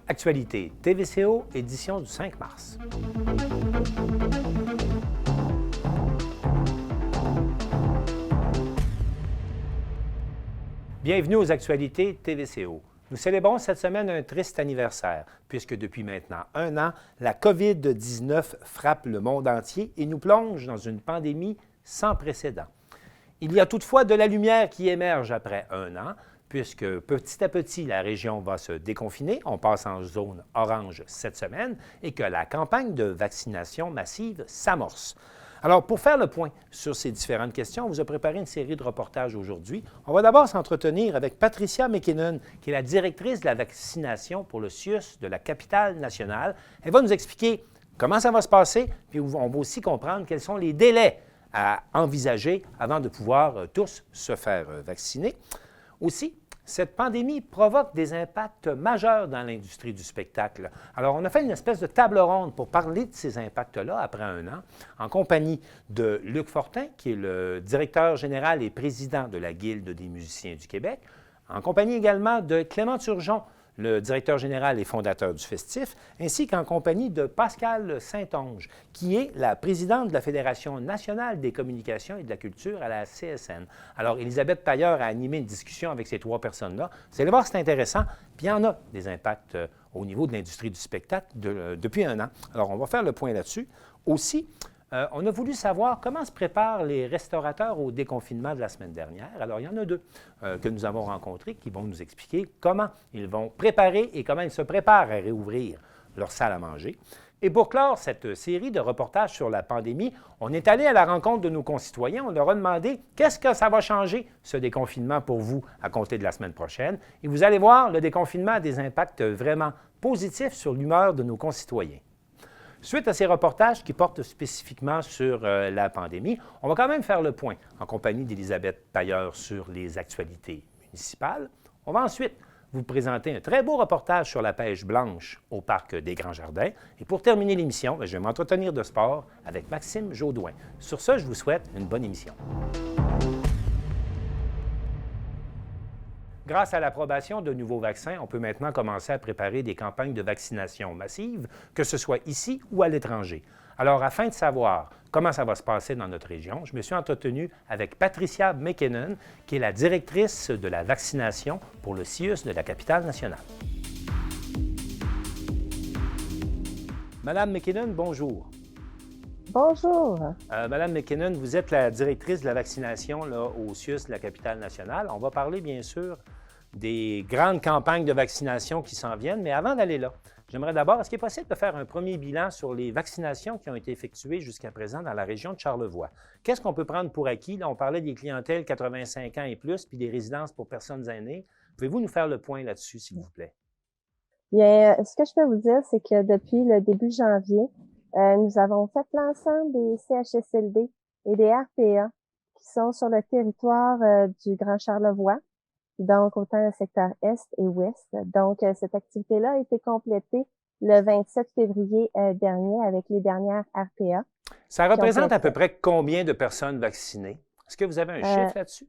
Actualité TVCO, édition du 5 mars. Bienvenue aux Actualités TVCO. Nous célébrons cette semaine un triste anniversaire, puisque depuis maintenant un an, la COVID-19 frappe le monde entier et nous plonge dans une pandémie sans précédent. Il y a toutefois de la lumière qui émerge après un an, puisque petit à petit, la région va se déconfiner, on passe en zone orange cette semaine, et que la campagne de vaccination massive s'amorce. Alors, pour faire le point sur ces différentes questions, on vous a préparé une série de reportages aujourd'hui. On va d'abord s'entretenir avec Patricia McKinnon, qui est la directrice de la vaccination pour le CIUS de la capitale nationale. Elle va nous expliquer comment ça va se passer, puis on va aussi comprendre quels sont les délais à envisager avant de pouvoir tous se faire vacciner. Aussi, cette pandémie provoque des impacts majeurs dans l'industrie du spectacle. Alors, on a fait une espèce de table ronde pour parler de ces impacts-là après un an, en compagnie de Luc Fortin, qui est le directeur général et président de la Guilde des musiciens du Québec, en compagnie également de Clément Turgeon, le directeur général et fondateur du Festif, ainsi qu'en compagnie de Pascale Saint-Onge, qui est la présidente de la Fédération nationale des communications et de la culture à la CSN. Alors, Élisabeth Tailleur a animé une discussion avec ces trois personnes-là. Vous allez voir, c'est intéressant. Puis il y en a des impacts au niveau de l'industrie du spectacle depuis un an. Alors, on va faire le point là-dessus. Aussi, on a voulu savoir comment se préparent les restaurateurs au déconfinement de la semaine dernière. Alors, il y en a deux que nous avons rencontrés qui vont nous expliquer comment ils vont préparer et comment ils se préparent à réouvrir leur salle à manger. Et pour clore cette série de reportages sur la pandémie, on est allé à la rencontre de nos concitoyens. On leur a demandé qu'est-ce que ça va changer, ce déconfinement, pour vous à compter de la semaine prochaine. Et vous allez voir, le déconfinement a des impacts vraiment positifs sur l'humeur de nos concitoyens. Suite à ces reportages qui portent spécifiquement sur la pandémie, on va quand même faire le point en compagnie d'Élisabeth Tailleur sur les actualités municipales. On va ensuite vous présenter un très beau reportage sur la pêche blanche au Parc des Grands Jardins. Et pour terminer l'émission, je vais m'entretenir de sport avec Maxime Jaudoin. Sur ce, je vous souhaite une bonne émission. Grâce à l'approbation de nouveaux vaccins, on peut maintenant commencer à préparer des campagnes de vaccination massive, que ce soit ici ou à l'étranger. Alors, afin de savoir comment ça va se passer dans notre région, je me suis entretenu avec Patricia McKinnon, qui est la directrice de la vaccination pour le CIUS de la capitale nationale. Madame McKinnon, bonjour. Bonjour. Madame McKinnon, vous êtes la directrice de la vaccination là, au CIUS de la capitale nationale. On va parler, bien sûr, des grandes campagnes de vaccination qui s'en viennent. Mais avant d'aller là, j'aimerais d'abord, est-ce qu'il est possible de faire un premier bilan sur les vaccinations qui ont été effectuées jusqu'à présent dans la région de Charlevoix? Qu'est-ce qu'on peut prendre pour acquis? Là, on parlait des clientèles 85 ans et plus, puis des résidences pour personnes aînées. Pouvez-vous nous faire le point là-dessus, s'il vous plaît? Bien, ce que je peux vous dire, c'est que depuis le début janvier, nous avons fait l'ensemble des CHSLD et des RPA qui sont sur le territoire du Grand Charlevoix, donc autant le secteur Est et Ouest. Donc, cette activité-là a été complétée le 27 février dernier avec les dernières RPA. Ça représente à peu près combien de personnes vaccinées? Est-ce que vous avez un chiffre là-dessus?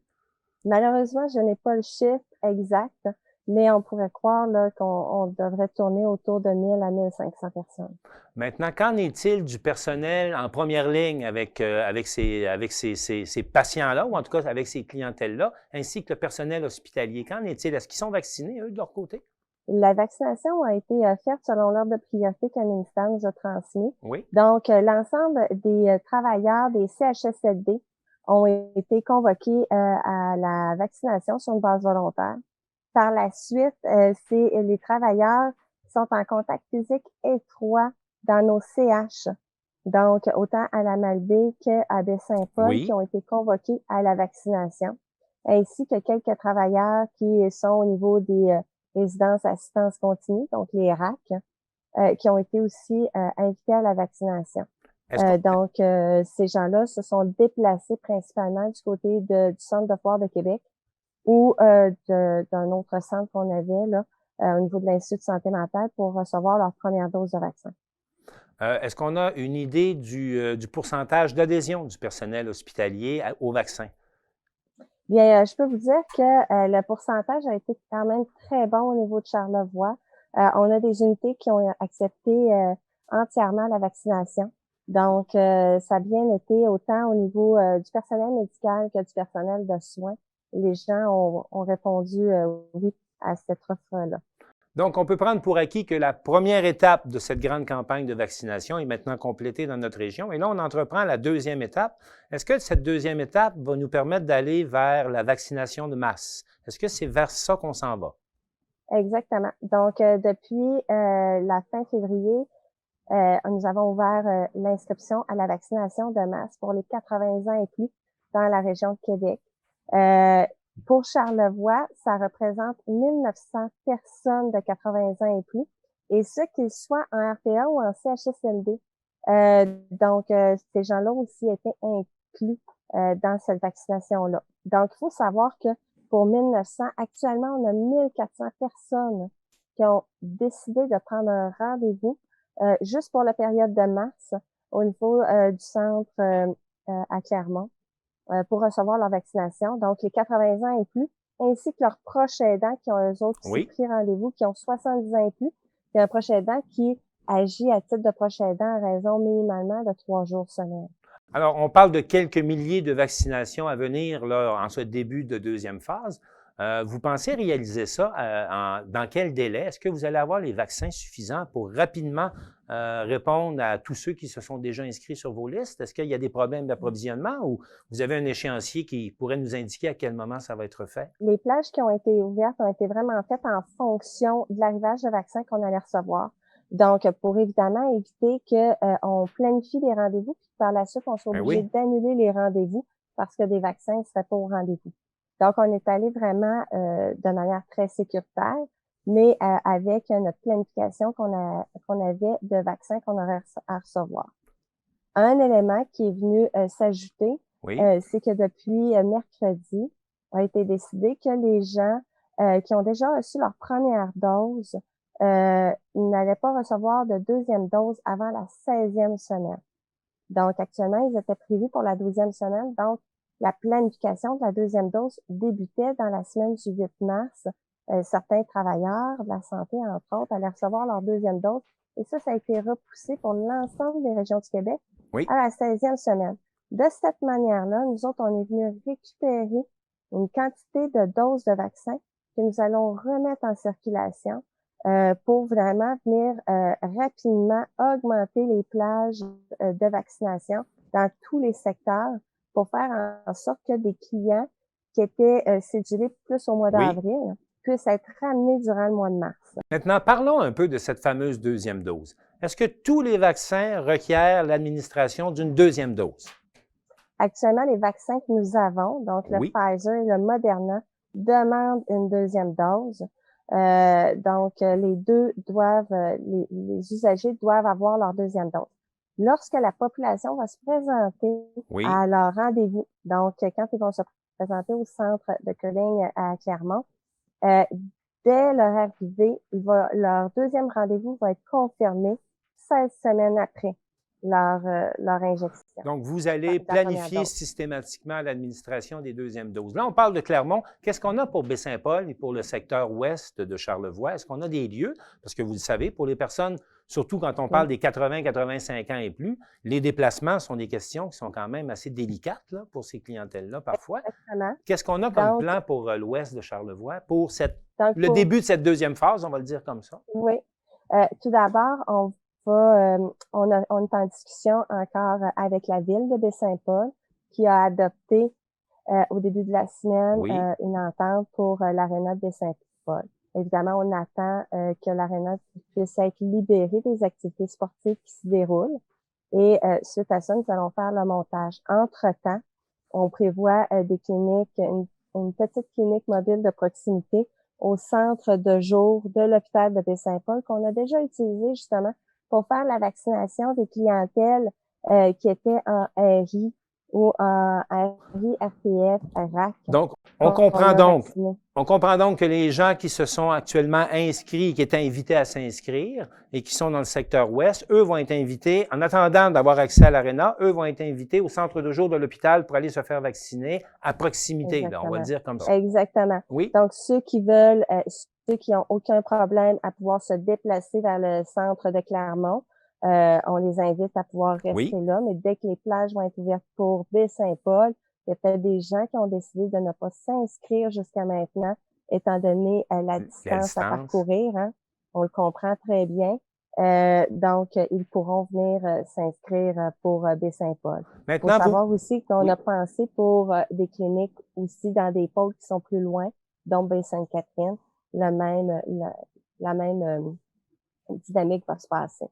Malheureusement, je n'ai pas le chiffre exact, mais on pourrait croire là, qu'on devrait tourner autour de 1000 à 1500 personnes. Maintenant, qu'en est-il du personnel en première ligne avec ces patients-là, ou en tout cas avec ces clientèles-là, ainsi que le personnel hospitalier? Qu'en est-il? Est-ce qu'ils sont vaccinés, eux, de leur côté? La vaccination a été faite selon l'ordre de priorité que le ministère nous a transmis. Oui. Donc, l'ensemble des travailleurs des CHSLD ont été convoqués à la vaccination sur une base volontaire. Par la suite, c'est les travailleurs qui sont en contact physique étroit dans nos CH, donc autant à la Malbaie qu'à Baie-Saint-Paul, Oui. qui ont été convoqués à la vaccination, ainsi que quelques travailleurs qui sont au niveau des résidences assistance continue, donc les RAC, qui ont été aussi invités à la vaccination. Donc, ces gens-là se sont déplacés principalement du côté du Centre de foire de Québec ou d'un autre centre qu'on avait là, au niveau de l'Institut de santé mentale pour recevoir leur première dose de vaccin. Est-ce qu'on a une idée du pourcentage d'adhésion du personnel hospitalier au vaccin? Bien, je peux vous dire que le pourcentage a été quand même très bon au niveau de Charlevoix. On a des unités qui ont accepté entièrement la vaccination. Donc, ça a bien été autant au niveau du personnel médical que du personnel de soins. Les gens ont répondu oui à cette offre-là. Donc, on peut prendre pour acquis que la première étape de cette grande campagne de vaccination est maintenant complétée dans notre région. Et là, on entreprend la deuxième étape. Est-ce que cette deuxième étape va nous permettre d'aller vers la vaccination de masse? Est-ce que c'est vers ça qu'on s'en va? Exactement. Donc, depuis la fin février, nous avons ouvert l'inscription à la vaccination de masse pour les 80 ans et plus dans la région de Québec. Pour Charlevoix, ça représente 1900 personnes de 80 ans et plus, et ce qu'ils soient en RPA ou en CHSLD. Donc, ces gens-là aussi étaient inclus dans cette vaccination-là. Donc, il faut savoir que pour 1900, actuellement, on a 1400 personnes qui ont décidé de prendre un rendez-vous juste pour la période de mars au niveau du centre à Clermont pour recevoir leur vaccination. Donc, les 80 ans et plus, ainsi que leurs proches aidants qui ont eux autres aussi pris rendez-vous, qui ont 70 ans et plus. Il y a un proche aidant qui agit à titre de proche aidant à raison minimalement de 3 jours semaine. Alors, on parle de quelques milliers de vaccinations à venir là, en ce début de deuxième phase. Vous pensez réaliser ça dans quel délai? Est-ce que vous allez avoir les vaccins suffisants pour rapidement répondre à tous ceux qui se sont déjà inscrits sur vos listes? Est-ce qu'il y a des problèmes d'approvisionnement ou vous avez un échéancier qui pourrait nous indiquer à quel moment ça va être fait? Les plages qui ont été ouvertes ont été vraiment faites en fonction de l'arrivage de vaccins qu'on allait recevoir. Donc, pour évidemment éviter qu'on planifie les rendez-vous, puis par la suite, on soit obligé d'annuler les rendez-vous parce que des vaccins ne seraient pas au rendez-vous. Donc, on est allé vraiment de manière très sécuritaire, mais avec notre planification qu'on avait de vaccins qu'on aurait à recevoir. Un élément qui est venu s'ajouter, c'est que depuis mercredi, a été décidé que les gens qui ont déjà reçu leur première dose n'allaient pas recevoir de deuxième dose avant la 16e semaine. Donc, actuellement, ils étaient prévus pour la 12e semaine. Donc, la planification de la deuxième dose débutait dans la semaine du 8 mars. Certains travailleurs de la santé, entre autres, allaient recevoir leur deuxième dose. Et ça a été repoussé pour l'ensemble des régions du Québec à la 16e semaine. De cette manière-là, nous autres, on est venus récupérer une quantité de doses de vaccins que nous allons remettre en circulation pour vraiment venir rapidement augmenter les plages de vaccination dans tous les secteurs pour faire en sorte que des clients qui étaient cédulés plus au mois d'avril puissent être ramenés durant le mois de mars. Maintenant, parlons un peu de cette fameuse deuxième dose. Est-ce que tous les vaccins requièrent l'administration d'une deuxième dose? Actuellement, les vaccins que nous avons, donc le Pfizer et le Moderna, demandent une deuxième dose. Donc, les deux doivent, les usagers doivent avoir leur deuxième dose. Lorsque la population va se présenter à leur rendez-vous, donc quand ils vont se présenter au centre de Curling à Clermont, dès leur arrivée, leur deuxième rendez-vous va être confirmé 16 semaines après leur injection. Donc, vous allez planifier systématiquement l'administration des deuxièmes doses. Là, on parle de Clermont. Qu'est-ce qu'on a pour Baie-Saint-Paul et pour le secteur ouest de Charlevoix? Est-ce qu'on a des lieux? Parce que vous le savez, pour les personnes, surtout quand on parle des 80-85 ans et plus, les déplacements sont des questions qui sont quand même assez délicates là, pour ces clientèles-là parfois. Qu'est-ce qu'on a comme plan pour l'ouest de Charlevoix pour le début de cette deuxième phase, on va le dire comme ça? Oui. Tout d'abord, on est en discussion encore avec la ville de Baie-Saint-Paul qui a adopté au début de la semaine une entente pour l'aréna de Baie-Saint-Paul. Évidemment, on attend que l'aréna puisse être libérée des activités sportives qui se déroulent et suite à ça, nous allons faire le montage. Entre-temps, on prévoit des cliniques, une petite clinique mobile de proximité au centre de jour de l'hôpital de Baie-Saint-Paul qu'on a déjà utilisé justement pour faire la vaccination des clientèles qui étaient en RI ou en RI, RPF, RAC. Donc, on comprend donc que les gens qui se sont actuellement inscrits, qui étaient invités à s'inscrire et qui sont dans le secteur ouest, eux vont être invités, en attendant d'avoir accès à l'aréna, eux vont être invités au centre de jour de l'hôpital pour aller se faire vacciner à proximité, là, on va le dire comme ça. Exactement. Oui. Donc, ceux qui veulent ceux qui n'ont aucun problème à pouvoir se déplacer vers le centre de Clermont, on les invite à pouvoir rester Oui, là. Mais dès que les plages vont être ouvertes pour Baie-Saint-Paul, il y a peut-être des gens qui ont décidé de ne pas s'inscrire jusqu'à maintenant, étant donné la la distance à distance. parcourir, hein. On le comprend très bien. Donc, ils pourront venir s'inscrire pour Baie-Saint-Paul. Il faut Maintenant, vous, savoir aussi qu'on a oui. pensé pour des cliniques aussi dans des pôles qui sont plus loin, dont Baie-Sainte-Catherine, la même dynamique va se passer.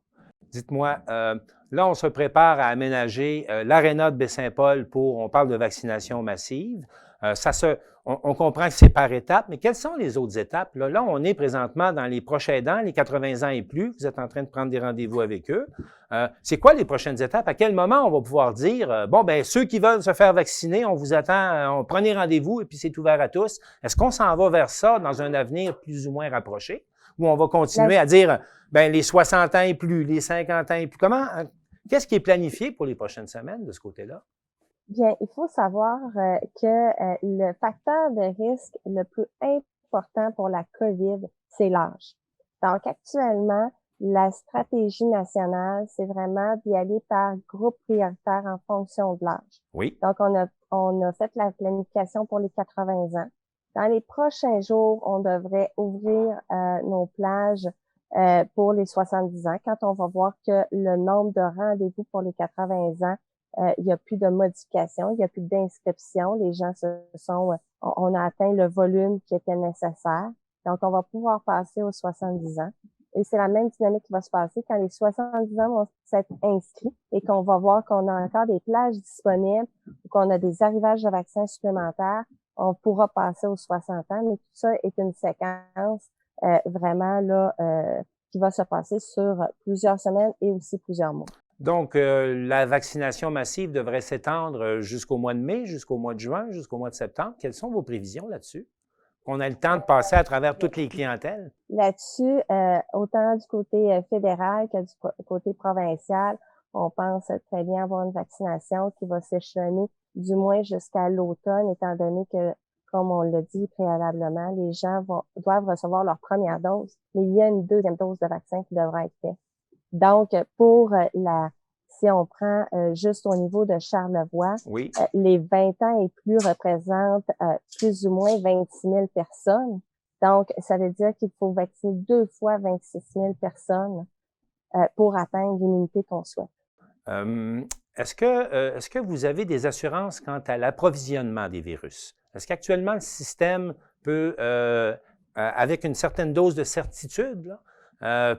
Dites-moi, là, on se prépare à aménager l'aréna de Baie-Saint-Paul pour, on parle de vaccination massive. On comprend que c'est par étapes, mais quelles sont les autres étapes? Là, on est présentement dans les proches aidants, les 80 ans et plus. Vous êtes en train de prendre des rendez-vous avec eux. C'est quoi les prochaines étapes? À quel moment on va pouvoir dire, bon, ben ceux qui veulent se faire vacciner, on vous attend, on prenez rendez-vous et puis c'est ouvert à tous. Est-ce qu'on s'en va vers ça dans un avenir plus ou moins rapproché? Ou on va La continuer à dire, ben les 60 ans et plus, les 50 ans et plus. Qu'est-ce qui est planifié pour les prochaines semaines de ce côté-là? Bien, il faut savoir que le facteur de risque le plus important pour la COVID, c'est l'âge. Donc, actuellement, la stratégie nationale, c'est vraiment d'y aller par groupe prioritaire en fonction de l'âge. Oui. Donc, on a fait la planification pour les 80 ans. Dans les prochains jours, on devrait ouvrir nos plages pour les 70 ans, quand on va voir que le nombre de rendez-vous pour les 80 ans il n'y a plus de modifications, il n'y a plus d'inscriptions. Les gens on a atteint le volume qui était nécessaire. Donc, on va pouvoir passer aux 70 ans. Et c'est la même dynamique qui va se passer quand les 70 ans vont s'être inscrits et qu'on va voir qu'on a encore des plages disponibles ou qu'on a des arrivages de vaccins supplémentaires. On pourra passer aux 60 ans, mais tout ça est une séquence vraiment là qui va se passer sur plusieurs semaines et aussi plusieurs mois. Donc, la vaccination massive devrait s'étendre jusqu'au mois de mai, jusqu'au mois de juin, jusqu'au mois de septembre. Quelles sont vos prévisions là-dessus? Qu'on a le temps de passer à travers toutes les clientèles? Là-dessus, autant du côté fédéral que du côté provincial, on pense très bien avoir une vaccination qui va s'échelonner du moins jusqu'à l'automne, étant donné que, comme on l'a dit préalablement, les gens doivent recevoir leur première dose, mais il y a une deuxième dose de vaccin qui devra être faite. Donc, si on prend juste au niveau de Charlevoix, Oui. les 20 ans et plus représentent plus ou moins 26 000 personnes. Donc, ça veut dire qu'il faut vacciner 2 fois 26 000 personnes pour atteindre l'immunité qu'on souhaite. Euh, est-ce que vous avez des assurances quant à l'approvisionnement des virus? Est-ce qu'actuellement, le système peut, avec une certaine dose de certitude, là,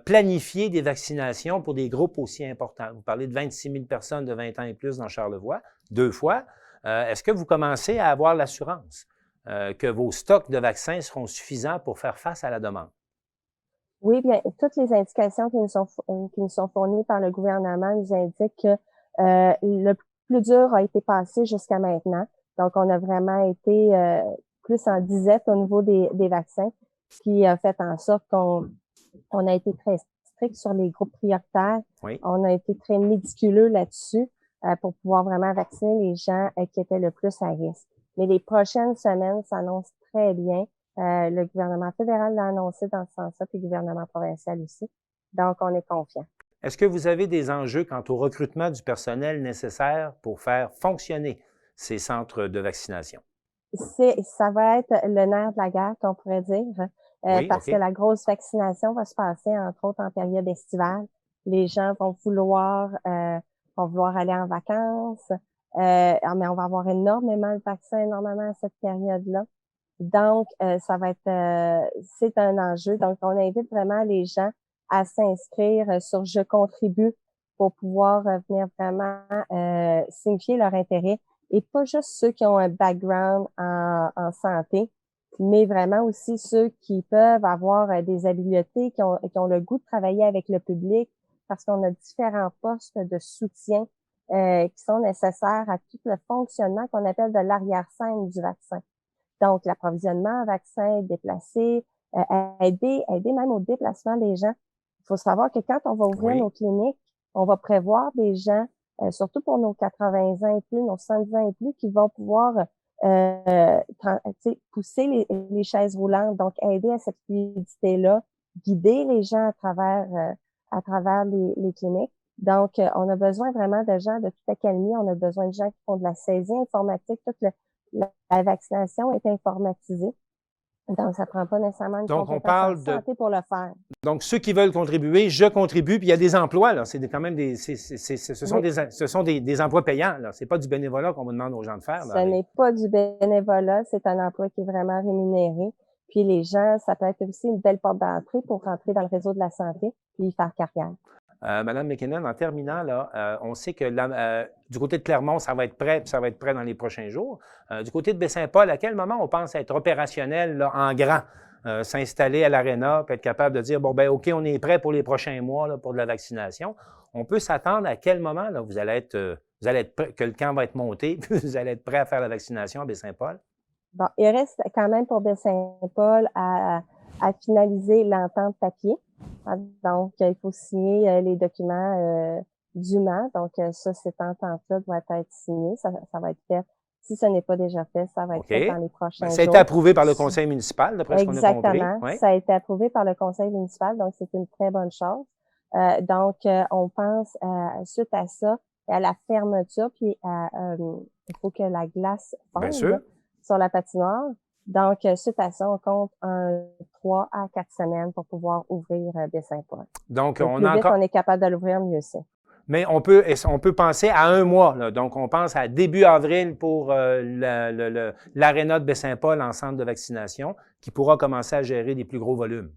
planifier des vaccinations pour des groupes aussi importants? Vous parlez de 26 000 personnes de 20 ans et plus dans Charlevoix, 2 fois. Est-ce que vous commencez à avoir l'assurance que vos stocks de vaccins seront suffisants pour faire face à la demande? Oui, bien, toutes les indications qui nous sont fournies par le gouvernement nous indiquent que le plus dur a été passé jusqu'à maintenant. Donc, on a vraiment été plus en disette au niveau des vaccins, ce qui a fait en sorte on a été très strict sur les groupes prioritaires. Oui. On a été très méticuleux là-dessus pour pouvoir vraiment vacciner les gens qui étaient le plus à risque. Mais les prochaines semaines s'annoncent très bien. Le gouvernement fédéral l'a annoncé dans ce sens-là, puis le gouvernement provincial aussi. Donc, on est confiant. Est-ce que vous avez des enjeux quant au recrutement du personnel nécessaire pour faire fonctionner ces centres de vaccination? Ça va être le nerf de la guerre, qu'on pourrait dire, Oui, parce OK. que la grosse vaccination va se passer, entre autres, en période estivale. Les gens vont vouloir aller en vacances, mais on va avoir énormément de vaccins, énormément à cette période-là. Donc, c'est un enjeu. Donc, on invite vraiment les gens à s'inscrire sur Je contribue pour pouvoir venir vraiment signifier leur intérêt. Et pas juste ceux qui ont un background en santé, mais vraiment aussi ceux qui peuvent avoir des habiletés, qui ont le goût de travailler avec le public, parce qu'on a différents postes de soutien qui sont nécessaires à tout le fonctionnement qu'on appelle de l'arrière-scène du vaccin. Donc, l'approvisionnement en vaccins, déplacer, aider même au déplacement des gens. Il faut savoir que quand on va ouvrir Oui. nos cliniques, on va prévoir des gens, surtout pour nos 80 ans et plus, nos 110 ans et plus, qui vont pouvoir pousser les chaises roulantes, donc aider à cette fluidité-là, guider les gens à travers les cliniques. Donc, on a besoin vraiment de gens de toute accalmie. On a besoin de gens qui font de la saisie informatique. La vaccination est informatisée. Donc, ça prend pas nécessairement une Donc, on compétence en parle de... santé pour le faire. Donc, ceux qui veulent contribuer, je contribue, puis il y a des emplois, là. C'est quand même ce sont des emplois payants, là. C'est pas du bénévolat qu'on vous demande aux gens de faire, là. Ce n'est pas du bénévolat, c'est un emploi qui est vraiment rémunéré. Puis les gens, ça peut être aussi une belle porte d'entrée pour rentrer dans le réseau de la santé puis y faire carrière. Madame McKinnon, en terminant, là, on sait que du côté de Clermont, ça va être prêt, puis ça va être prêt dans les prochains jours. Du côté de Baie-Saint-Paul, à quel moment on pense être opérationnel là, en grand, s'installer à l'aréna, puis être capable de dire, bon, ben OK, on est prêt pour les prochains mois là, pour de la vaccination. On peut s'attendre à quel moment là, vous allez être prêt, que le camp va être monté, puis vous allez être prêt à faire la vaccination à Baie-Saint-Paul? Bon, il reste quand même pour Baie-Saint-Paul à finaliser l'entente papier. Donc, il faut signer les documents dûment. Donc, ça, cette entente-là doit être signée. Ça va être fait. Si ce n'est pas déjà fait, ça va être fait dans les prochains jours. Ça a été approuvé par le conseil municipal, d'après ce qu'on a compris. Exactement. Oui. Ça a été approuvé par le conseil municipal, donc c'est une très bonne chose. Donc, on pense suite à ça, à la fermeture, puis il faut que la glace fonde sur la patinoire. Donc, suite à ça, on compte 3 à 4 semaines pour pouvoir ouvrir Baie-Saint-Paul. Donc, on est capable de l'ouvrir, mieux c'est. Mais on peut penser à un mois. Là. Donc, on pense à début avril pour l'aréna de Baie-Saint-Paul en centre de vaccination, qui pourra commencer à gérer des plus gros volumes.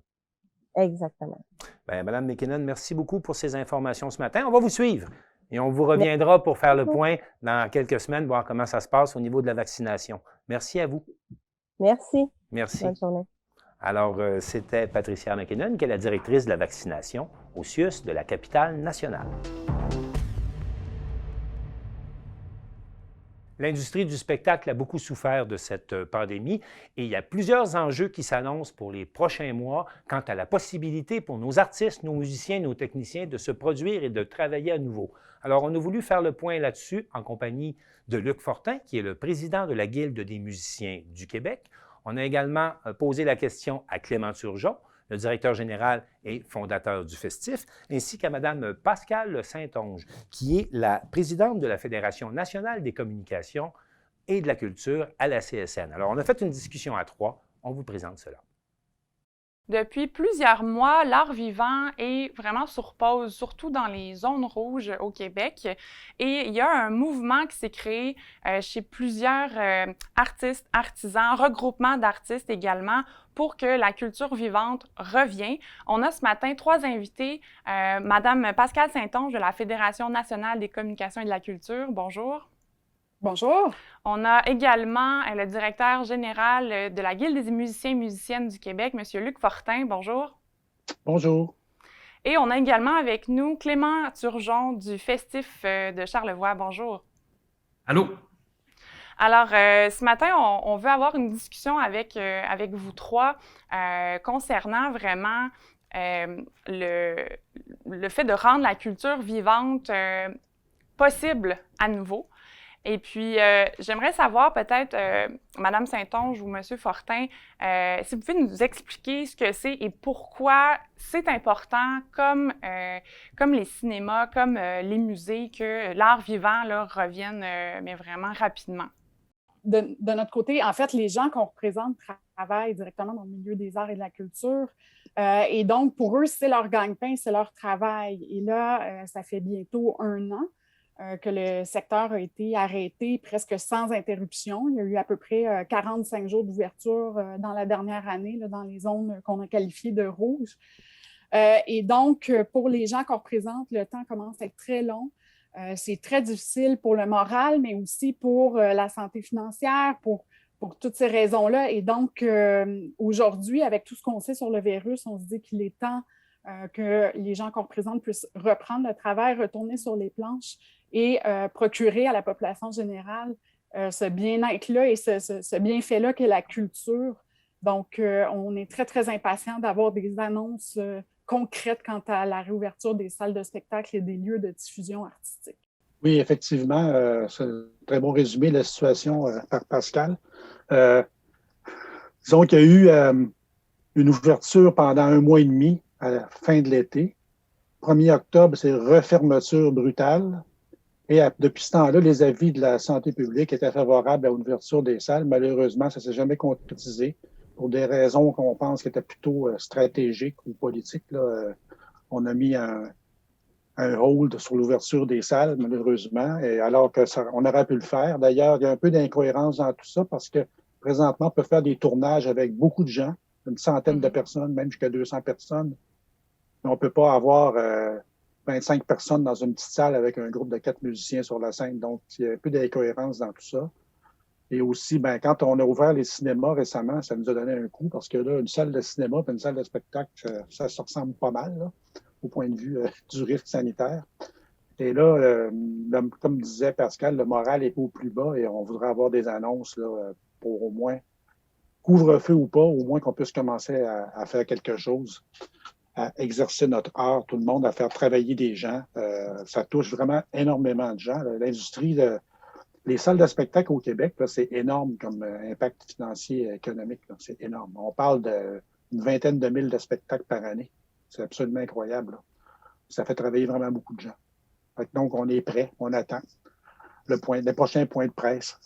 Exactement. Bien, Mme McKinnon, merci beaucoup pour ces informations ce matin. On va vous suivre et on vous reviendra pour faire le point dans quelques semaines, voir comment ça se passe au niveau de la vaccination. Merci à vous. Merci. Merci. Bonne journée. Alors, c'était Patricia McKinnon, qui est la directrice de la vaccination au CIUS de la capitale nationale. L'industrie du spectacle a beaucoup souffert de cette pandémie et il y a plusieurs enjeux qui s'annoncent pour les prochains mois quant à la possibilité pour nos artistes, nos musiciens, nos techniciens de se produire et de travailler à nouveau. Alors, on a voulu faire le point là-dessus en compagnie de Luc Fortin, qui est le président de la Guilde des musiciens du Québec. On a également posé la question à Clément Turgeon, le directeur général et fondateur du Festif, ainsi qu'à Mme Pascale Saint-Onge, qui est la présidente de la Fédération nationale des communications et de la culture à la CSN. Alors, on a fait une discussion à 3. On vous présente cela. Depuis plusieurs mois, l'art vivant est vraiment sur pause, surtout dans les zones rouges au Québec. Et il y a un mouvement qui s'est créé chez plusieurs artistes, artisans, regroupements d'artistes également, pour que la culture vivante revienne. On a ce matin 3 invités. Madame Pascale Saint-Onge de la Fédération nationale des communications et de la culture. Bonjour. Bonjour. On a également le directeur général de la Guilde des musiciens et musiciennes du Québec, M. Luc Fortin. Bonjour. Bonjour. Et on a également avec nous Clément Turgeon du Festif de Charlevoix. Bonjour. Allô? Alors, ce matin, on veut avoir une discussion avec vous trois concernant vraiment le fait de rendre la culture vivante possible à nouveau. Et puis, j'aimerais savoir peut-être, Mme Saint-Onge ou M. Fortin, si vous pouvez nous expliquer ce que c'est et pourquoi c'est important, comme les cinémas, comme les musées, que l'art vivant là, revienne, mais vraiment rapidement. De notre côté, en fait, les gens qu'on représente travaillent directement dans le milieu des arts et de la culture. Et donc, pour eux, c'est leur gagne-pain, c'est leur travail. Et là, ça fait bientôt 1 an que le secteur a été arrêté presque sans interruption. Il y a eu à peu près 45 jours d'ouverture dans la dernière année, là, dans les zones qu'on a qualifiées de rouges. Et donc, pour les gens qu'on représente, le temps commence à être très long. C'est très difficile pour le moral, mais aussi pour la santé financière, pour toutes ces raisons-là. Et donc, aujourd'hui, avec tout ce qu'on sait sur le virus, on se dit qu'il est temps que les gens qu'on représente puissent reprendre le travail, retourner sur les planches et procurer à la population générale ce bien-être-là et ce bienfait-là qu'est la culture. Donc, on est très, très impatient d'avoir des annonces concrètes quant à la réouverture des salles de spectacle et des lieux de diffusion artistique. Oui, effectivement, c'est un très bon résumé de la situation par Pascal. Euh, Disons qu'il y a eu une ouverture pendant 1 mois et demi à la fin de l'été. 1er octobre, c'est refermeture brutale. Et depuis ce temps-là, les avis de la santé publique étaient favorables à l'ouverture des salles. Malheureusement, ça ne s'est jamais concrétisé pour des raisons qu'on pense qui étaient plutôt stratégiques ou politiques. Là. On a mis un hold sur l'ouverture des salles, malheureusement, et alors que on aurait pu le faire. D'ailleurs, il y a un peu d'incohérence dans tout ça parce que présentement, on peut faire des tournages avec beaucoup de gens, une centaine de personnes, même jusqu'à 200 personnes. Mais on ne peut pas avoir 25 personnes dans une petite salle avec un groupe de 4 musiciens sur la scène. Donc, il y a un peu d'incohérence dans tout ça. Et aussi, ben, quand on a ouvert les cinémas récemment, ça nous a donné un coup parce que là, une salle de cinéma et une salle de spectacle, ça se ressemble pas mal là, au point de vue du risque sanitaire. Et là, comme disait Pascal, le moral est au plus bas et on voudrait avoir des annonces là, pour au moins, couvre-feu ou pas, au moins qu'on puisse commencer à faire quelque chose, à exercer notre art, tout le monde, à faire travailler des gens. Ça touche vraiment énormément de gens. L'industrie, les salles de spectacle au Québec, c'est énorme comme impact financier et économique. C'est énorme. On parle d'une vingtaine de mille de spectacles par année. C'est absolument incroyable. Là. Ça fait travailler vraiment beaucoup de gens. Donc, on est prêt, on attend le prochain point de presse.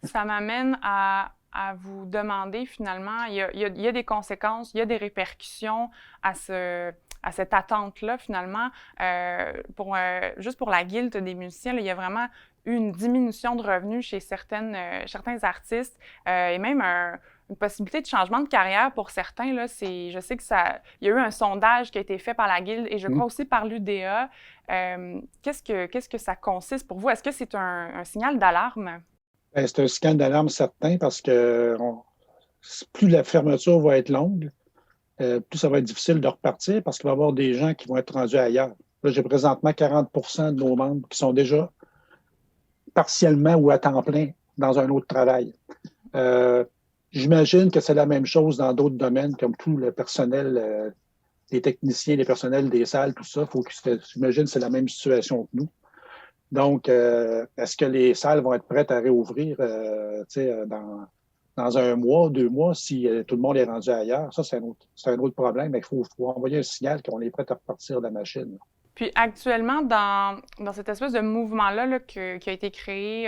Ça m'amène à vous demander finalement, il y a des conséquences, il y a des répercussions à cette attente-là finalement. Juste pour la Guilde des musiciens, là, il y a vraiment eu une diminution de revenus chez certains artistes et même une possibilité de changement de carrière pour certains. Là, je sais qu'il y a eu un sondage qui a été fait par la Guilde et je crois aussi par l'UDA. Qu'est-ce que ça consiste pour vous? Est-ce que c'est un signal d'alarme? Bien, c'est un signal d'alarme certain parce que plus la fermeture va être longue, plus ça va être difficile de repartir parce qu'il va y avoir des gens qui vont être rendus ailleurs. Là, j'ai présentement 40 de nos membres qui sont déjà partiellement ou à temps plein dans un autre travail. J'imagine que c'est la même chose dans d'autres domaines, comme tout le personnel, les techniciens, les personnels des salles, tout ça. J'imagine que c'est la même situation que nous. Donc, est-ce que les salles vont être prêtes à réouvrir dans 1 mois, 2 mois, si tout le monde est rendu ailleurs? Ça, c'est un autre problème. Mais il faut envoyer un signal qu'on est prêt à repartir de la machine. Puis actuellement, dans cette espèce de mouvement-là qui a été créé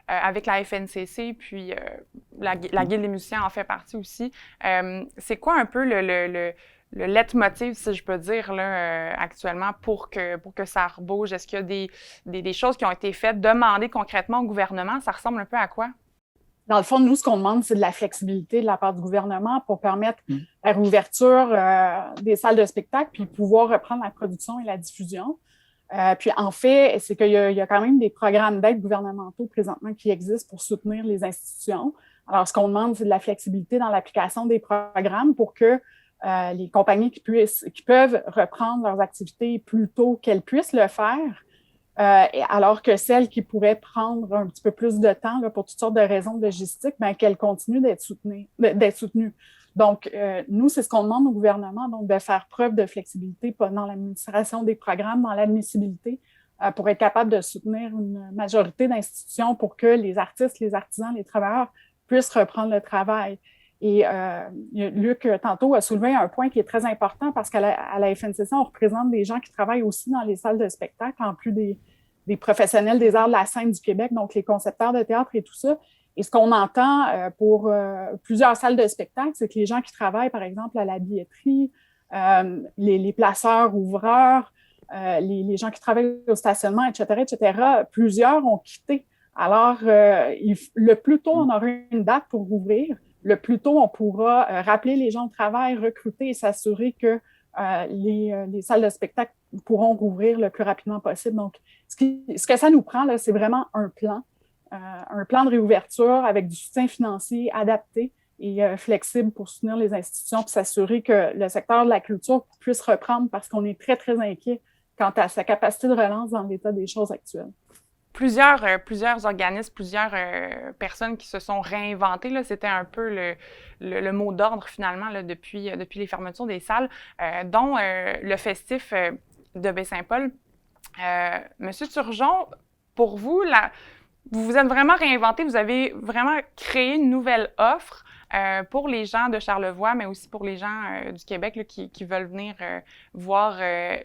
avec la FNCC, puis la Guilde des musiciens en fait partie aussi, c'est quoi un peu le leitmotiv, si je peux dire, là, actuellement, pour que ça rebouge? Est-ce qu'il y a des choses qui ont été faites, demandées concrètement au gouvernement? Ça ressemble un peu à quoi? Dans le fond, nous, ce qu'on demande, c'est de la flexibilité de la part du gouvernement pour permettre la réouverture des salles de spectacle puis pouvoir reprendre la production et la diffusion. Puis en fait, c'est qu'il y a quand même des programmes d'aide gouvernementaux présentement qui existent pour soutenir les institutions. Alors, ce qu'on demande, c'est de la flexibilité dans l'application des programmes pour que les compagnies qui peuvent reprendre leurs activités plus tôt qu'elles puissent le faire, alors que celles qui pourraient prendre un petit peu plus de temps là, pour toutes sortes de raisons logistiques, bien, qu'elles continuent d'être soutenues. Donc, nous, c'est ce qu'on demande au gouvernement, donc de faire preuve de flexibilité dans l'administration des programmes, dans l'admissibilité, pour être capable de soutenir une majorité d'institutions pour que les artistes, les artisans, les travailleurs puissent reprendre le travail. Et Luc, tantôt, a soulevé un point qui est très important parce qu'à la FNCC, on représente des gens qui travaillent aussi dans les salles de spectacle, en plus des professionnels des arts de la scène du Québec, donc les concepteurs de théâtre et tout ça. Et ce qu'on entend pour plusieurs salles de spectacle, c'est que les gens qui travaillent, par exemple, à la billetterie, les placeurs, ouvreurs, les gens qui travaillent au stationnement, etc., plusieurs ont quitté. Alors, le plus tôt on aura une date pour rouvrir, le plus tôt on pourra rappeler les gens au travail, recruter et s'assurer que les salles de spectacle pourront rouvrir le plus rapidement possible. Donc, ce que ça nous prend, là, c'est vraiment un plan de réouverture avec du soutien financier adapté et flexible pour soutenir les institutions et s'assurer que le secteur de la culture puisse reprendre parce qu'on est très, très inquiet quant à sa capacité de relance dans l'état des choses actuelles. Plusieurs organismes, plusieurs personnes qui se sont réinventées, là, c'était un peu le mot d'ordre finalement là, depuis les fermetures des salles, dont le festif de Baie-Saint-Paul. Monsieur Turgeon, pour vous, vous vous êtes vraiment réinventé, vous avez vraiment créé une nouvelle offre pour les gens de Charlevoix, mais aussi pour les gens du Québec là, qui veulent venir voir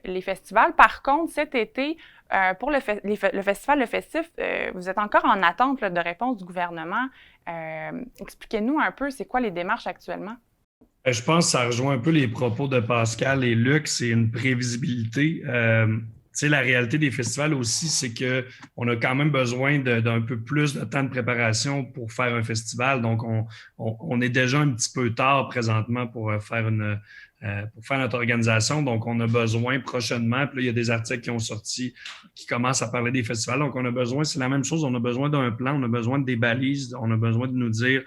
les festivals. Par contre, cet été, pour le festival Le Festif, vous êtes encore en attente là, de réponse du gouvernement. Expliquez-nous un peu, c'est quoi les démarches actuellement? Je pense que ça rejoint un peu les propos de Pascal et Luc, c'est une prévisibilité. La réalité des festivals aussi, c'est qu'on a quand même besoin d'un peu plus de temps de préparation pour faire un festival. Donc, on est déjà un petit peu tard présentement pour faire notre organisation. Donc, on a besoin prochainement, puis là, il y a des articles qui ont sorti qui commencent à parler des festivals. Donc, on a besoin, c'est la même chose, on a besoin d'un plan, on a besoin des balises, on a besoin de nous dire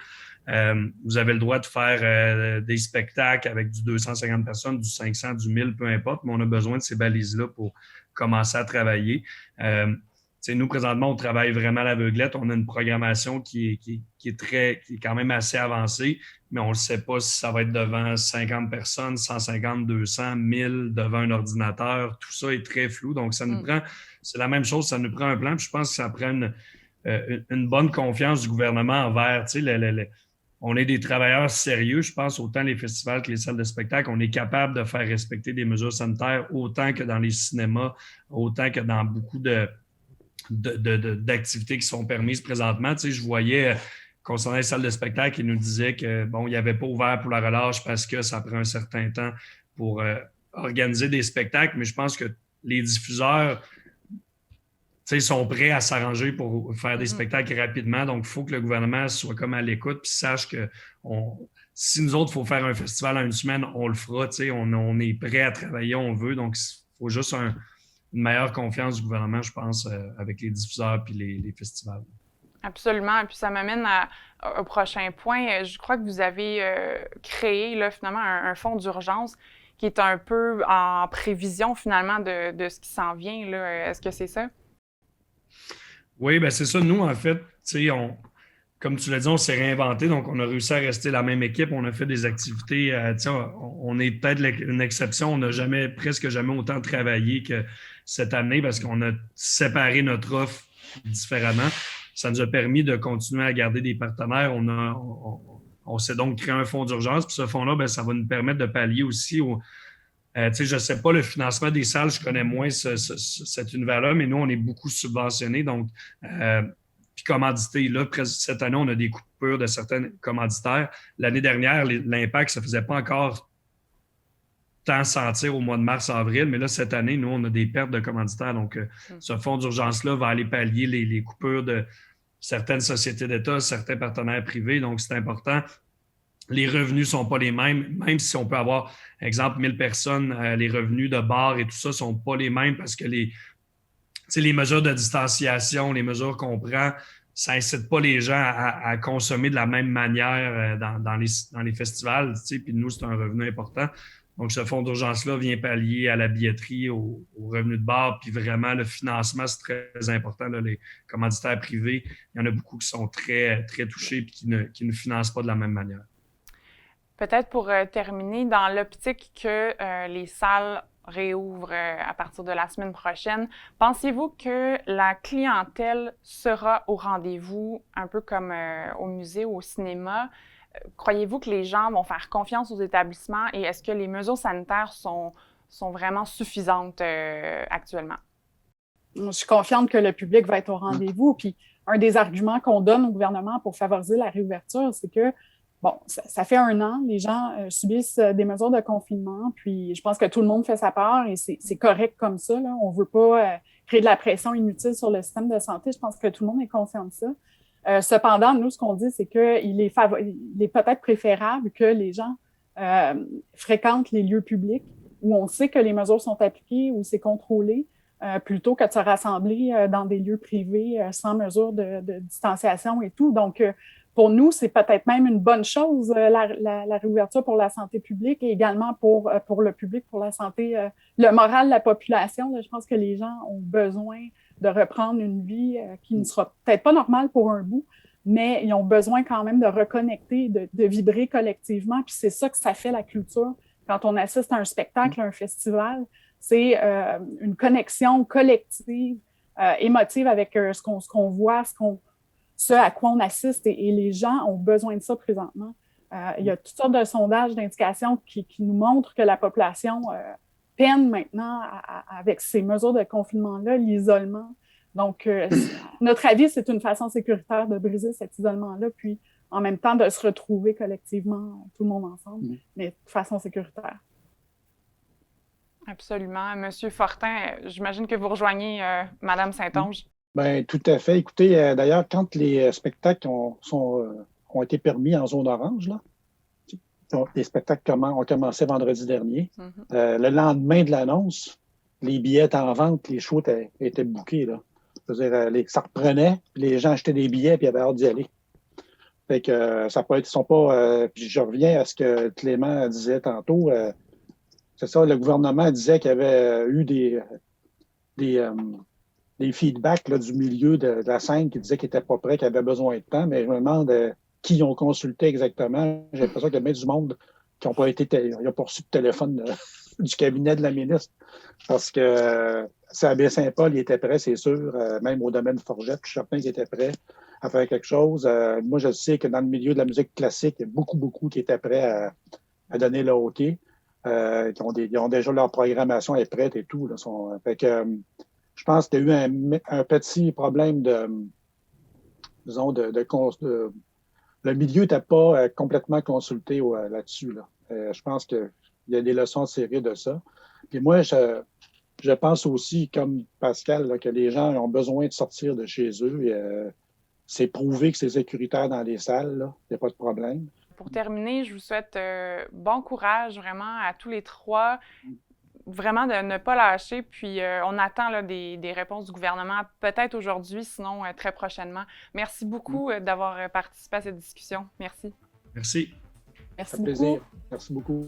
vous avez le droit de faire des spectacles avec du 250 personnes, du 500, du 1000, peu importe, mais on a besoin de ces balises-là pour commencer à travailler. Nous, présentement, on travaille vraiment à l'aveuglette. On a une programmation qui est quand même assez avancée, mais on ne sait pas si ça va être devant 50 personnes, 150, 200, 1000, devant un ordinateur. Tout ça est très flou. Donc, ça nous prend, c'est la même chose, ça nous prend un plan. Puis je pense que ça prend une bonne confiance du gouvernement envers, on est des travailleurs sérieux, je pense, autant les festivals que les salles de spectacle. On est capable de faire respecter des mesures sanitaires autant que dans les cinémas, autant que dans beaucoup d'activités qui sont permises présentement. Je voyais, concernant les salles de spectacle, ils nous disaient que bon, ils n'avaient pas ouvert pour la relâche parce que ça prend un certain temps pour organiser des spectacles, mais je pense que les diffuseurs sont prêts à s'arranger pour faire des spectacles rapidement. Donc, il faut que le gouvernement soit comme à l'écoute et sache que si nous autres, il faut faire un festival en une semaine, on le fera. On est prêt à travailler, on veut. Donc, il faut juste une meilleure confiance du gouvernement, je pense, avec les diffuseurs et les festivals. Absolument. Et puis, ça m'amène au prochain point. Je crois que vous avez créé là, finalement un fonds d'urgence qui est un peu en prévision finalement de ce qui s'en vient. Là. Est-ce que c'est ça? Oui, bien c'est ça. Nous, en fait, comme tu l'as dit, on s'est réinventé, donc on a réussi à rester la même équipe. On a fait des activités. On est peut-être une exception. On n'a presque jamais autant travaillé que cette année parce qu'on a séparé notre offre différemment. Ça nous a permis de continuer à garder des partenaires. On s'est donc créé un fonds d'urgence. Puis ce fonds-là, bien, ça va nous permettre de pallier aussi je ne sais pas, le financement des salles, je connais moins cet univers-là, mais nous, on est beaucoup subventionnés. Donc, puis commandité, là, cette année, on a des coupures de certains commanditaires. L'année dernière, l'impact, ça ne faisait pas encore tant sentir au mois de mars-avril, mais là, cette année, nous, on a des pertes de commanditaires. Donc, ce fonds d'urgence-là va aller pallier les coupures de certaines sociétés d'État, certains partenaires privés. Donc, c'est important. Les revenus ne sont pas les mêmes, même si on peut avoir, exemple, 1000 personnes, les revenus de bar et tout ça ne sont pas les mêmes parce que les mesures de distanciation, les mesures qu'on prend, ça n'incite pas les gens à consommer de la même manière dans les festivals. Puis nous, c'est un revenu important. Donc, ce fonds d'urgence-là vient pallier à la billetterie, aux revenus de bar, puis vraiment, le financement, c'est très important. Là, les commanditaires privés, il y en a beaucoup qui sont très, très touchés et qui ne financent pas de la même manière. Peut-être pour terminer, dans l'optique que les salles réouvrent à partir de la semaine prochaine, pensez-vous que la clientèle sera au rendez-vous, un peu comme au musée ou au cinéma? Croyez-vous que les gens vont faire confiance aux établissements et est-ce que les mesures sanitaires sont vraiment suffisantes actuellement? Je suis confiante que le public va être au rendez-vous. Puis un des arguments qu'on donne au gouvernement pour favoriser la réouverture, c'est que bon, ça fait 1 an, les gens subissent des mesures de confinement, puis je pense que tout le monde fait sa part et c'est correct comme ça. Là. On ne veut pas créer de la pression inutile sur le système de santé. Je pense que tout le monde est conscient de ça. Cependant, nous, ce qu'on dit, c'est qu'il est peut-être préférable que les gens fréquentent les lieux publics où on sait que les mesures sont appliquées, où c'est contrôlé, plutôt que de se rassembler dans des lieux privés sans mesure de distanciation et tout. Donc, pour nous, c'est peut-être même une bonne chose, la réouverture pour la santé publique et également pour le public, pour la santé, le moral de la population. Là, je pense que les gens ont besoin de reprendre une vie qui ne sera peut-être pas normale pour un bout, mais ils ont besoin quand même de reconnecter, de vibrer collectivement. Puis c'est ça que ça fait la culture. Quand on assiste à un spectacle, à un festival, c'est une connexion collective émotive avec ce qu'on voit, ce à quoi on assiste, et les gens ont besoin de ça présentement. Il y a toutes sortes de sondages, d'indications qui nous montrent que la population peine maintenant avec ces mesures de confinement-là, l'isolement. Donc, notre avis, c'est une façon sécuritaire de briser cet isolement-là, puis en même temps de se retrouver collectivement, tout le monde ensemble, mais de façon sécuritaire. Absolument. Monsieur Fortin, j'imagine que vous rejoignez Madame Saint-Onge. Bien, tout à fait. Écoutez, d'ailleurs, quand les spectacles ont été permis en zone orange, là, les spectacles ont commencé vendredi dernier. Le lendemain de l'annonce, les billets étaient en vente, les shows étaient bookés. Là. Je veux dire, ça reprenait, les gens achetaient des billets et ils avaient hâte d'y aller. Fait que ça peut être, ils sont pas. Puis je reviens à ce que Clément disait tantôt. C'est ça, le gouvernement disait qu'il y avait eu des feedbacks là, du milieu de la scène qui disaient qu'ils n'étaient pas prêts, qu'ils avaient besoin de temps, mais je me demande qui ils ont consulté exactement. J'ai l'impression qu'il y a bien du monde qui n'ont pas reçu de téléphone du cabinet de la ministre, parce que c'est à Baie-Saint-Paul, il était prêt, c'est sûr, même au domaine Forget, je suis certain qu'ils étaient prêts à faire quelque chose. Moi, je sais que dans le milieu de la musique classique, il y a beaucoup qui étaient prêts à donner le OK. Ils ont déjà leur programmation est prête et tout. Là, fait que, je pense qu'il y a eu un petit problème disons, le milieu n'était pas complètement consulté là-dessus. Là. Je pense qu'il y a des leçons à tirer de ça. Puis moi, je pense aussi, comme Pascal, là, que les gens ont besoin de sortir de chez eux. C'est prouvé que c'est sécuritaire dans les salles. Il n'y a pas de problème. Pour terminer, je vous souhaite bon courage vraiment à tous les trois. Vraiment de ne pas lâcher, puis on attend là, des réponses du gouvernement, peut-être aujourd'hui, sinon très prochainement. Merci beaucoup d'avoir participé à cette discussion. Merci. Merci. Merci beaucoup. Plaisir. Merci beaucoup.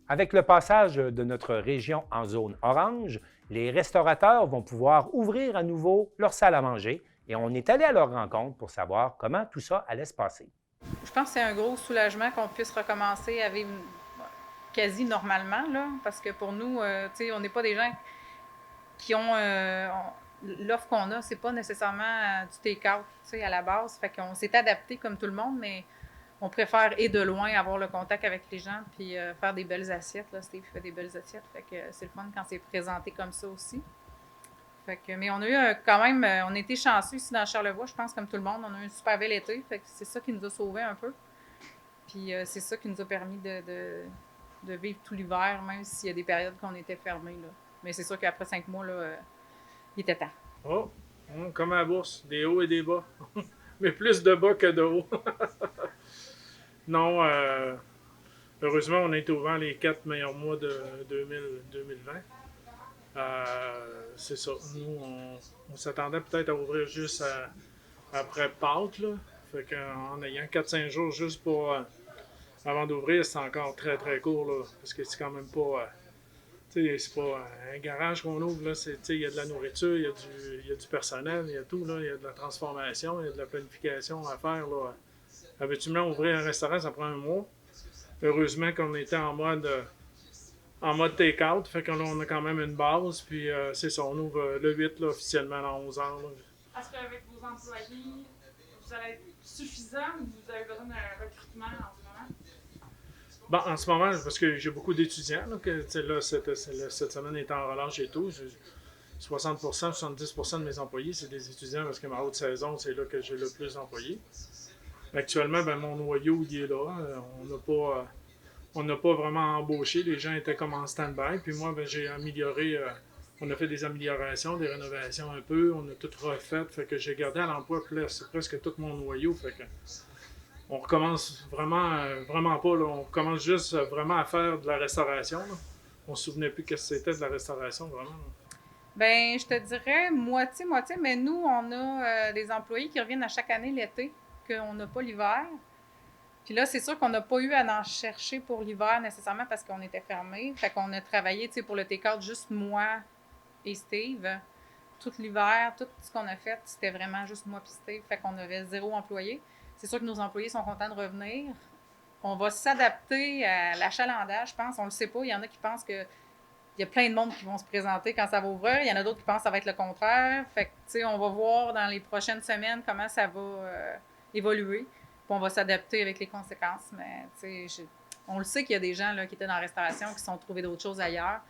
Avec le passage de notre région en zone orange, les restaurateurs vont pouvoir ouvrir à nouveau leur salle à manger et on est allé à leur rencontre pour savoir comment tout ça allait se passer. Je pense que c'est un gros soulagement qu'on puisse recommencer à vivre quasi normalement, là, parce que pour nous, on n'est pas des gens qui ont... l'offre qu'on a, c'est pas nécessairement du take-out à la base. Fait qu'on s'est adapté comme tout le monde, mais on préfère et de loin avoir le contact avec les gens puis faire des belles assiettes. Là, Steve fait des belles assiettes. Fait que c'est le fun quand c'est présenté comme ça aussi. Fait que, mais on a eu quand même, on a été chanceux ici dans Charlevoix, je pense, comme tout le monde. On a eu un super bel été, fait que c'est ça qui nous a sauvés un peu. Puis c'est ça qui nous a permis de vivre tout l'hiver, même s'il y a des périodes qu'on était fermés. Là. Mais c'est sûr qu'après 5 mois, là, il était temps. Oh, comme à la bourse, des hauts et des bas. Mais plus de bas que de hauts. Non, heureusement, on a été ouvert les 4 meilleurs mois de 2020. C'est ça. Nous, on s'attendait peut-être à ouvrir juste après Pâques, là. Fait qu'en ayant 4-5 jours juste pour avant d'ouvrir, c'est encore très très court, là. Parce que c'est quand même pas. C'est pas un garage qu'on ouvre, là. Il y a de la nourriture, il y a du personnel, il y a tout, là. Il y a de la transformation, il y a de la planification à faire, là. Habituellement, ouvrir un restaurant, ça prend un mois. Heureusement qu'on était en mode take-out, fait que là, on a quand même une base, puis c'est ça, on ouvre le 8, là, officiellement, à 11 heures. Est-ce qu'avec vos employés, vous allez être suffisant ou vous avez besoin d'un recrutement en ce moment? Bon, en ce moment, parce que j'ai beaucoup d'étudiants, là, cette semaine est en relâche et tout, 60%, 70% de mes employés, c'est des étudiants, parce que ma haute saison, c'est là que j'ai le plus d'employés. Actuellement, ben, mon noyau, il est là, on n'a pas vraiment embauché, les gens étaient comme en stand-by. Puis moi, ben, j'ai amélioré, on a fait des améliorations, des rénovations un peu, on a tout refait. Fait que j'ai gardé à l'emploi presque tout mon noyau. Fait que on recommence vraiment pas, là, on commence juste vraiment à faire de la restauration. Là. On se souvenait plus qu'est-ce que c'était de la restauration, vraiment. Là. Ben, je te dirais moitié-moitié, mais nous, on a des employés qui reviennent à chaque année l'été, qu'on n'a pas l'hiver. Puis là, c'est sûr qu'on n'a pas eu à en chercher pour l'hiver nécessairement parce qu'on était fermés. Fait qu'on a travaillé, pour le take-out, juste moi et Steve. Tout l'hiver, tout ce qu'on a fait, c'était vraiment juste moi et Steve. Fait qu'on avait 0 employé. C'est sûr que nos employés sont contents de revenir. on va s'adapter à l'achalandage, je pense. On le sait pas. Il y en a qui pensent que il y a plein de monde qui vont se présenter quand ça va ouvrir. Il y en a d'autres qui pensent que ça va être le contraire. Fait que, tu sais, on va voir dans les prochaines semaines comment ça va évoluer. Puis on va s'adapter avec les conséquences. Mais, tu sais, on le sait qu'il y a des gens là, qui étaient dans la restauration qui se sont trouvés d'autres choses ailleurs.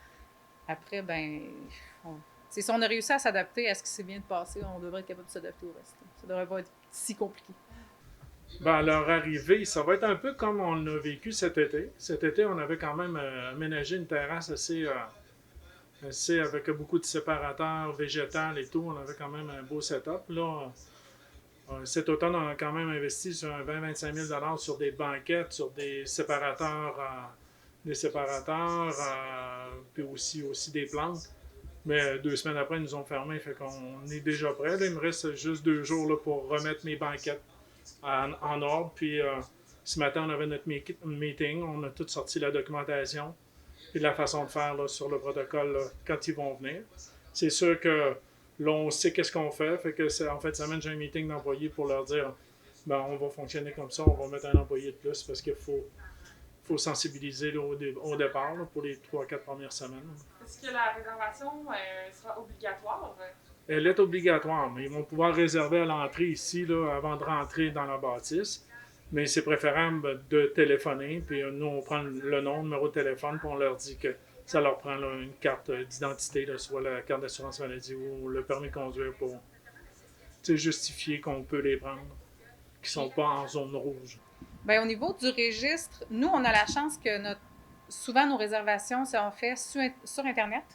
Après, ben, si on a réussi à s'adapter à ce qui s'est bien passé, on devrait être capable de s'adapter au reste. Ça devrait pas être si compliqué. Ben, à leur arrivée, ça va être un peu comme on l'a vécu cet été. Cet été, on avait quand même aménagé une terrasse assez avec beaucoup de séparateurs végétales et tout. On avait quand même un beau setup. Là, cet automne, on a quand même investi sur un 20-25 000 sur des banquettes, sur des séparateurs, puis aussi des plantes. Mais 2 semaines après, ils nous ont fermé, fait qu'on est déjà prêt. Là, il me reste juste 2 jours là, pour remettre mes banquettes en ordre. Puis ce matin, on avait notre meeting, on a tout sorti la documentation et la façon de faire là, sur le protocole là, quand ils vont venir. C'est sûr que là, on sait qu'est-ce qu'on fait. Fait que en fait, cette semaine, j'ai un meeting d'employés pour leur dire ben, on va fonctionner comme ça, on va mettre un employé de plus parce qu'il faut sensibiliser là, au départ là, pour les 3-4 premières semaines. Est-ce que la réservation sera obligatoire? Elle est obligatoire, mais ils vont pouvoir réserver à l'entrée ici là, avant de rentrer dans la bâtisse. Mais c'est préférable de téléphoner, puis nous, on prend le nom, le numéro de téléphone, puis on leur dit que ça leur prend là, une carte d'identité, là, soit la carte d'assurance maladie ou le permis de conduire pour justifier qu'on peut les prendre, qui ne sont pas en zone rouge. Bien, au niveau du registre, nous, on a la chance que souvent nos réservations sont faites sur Internet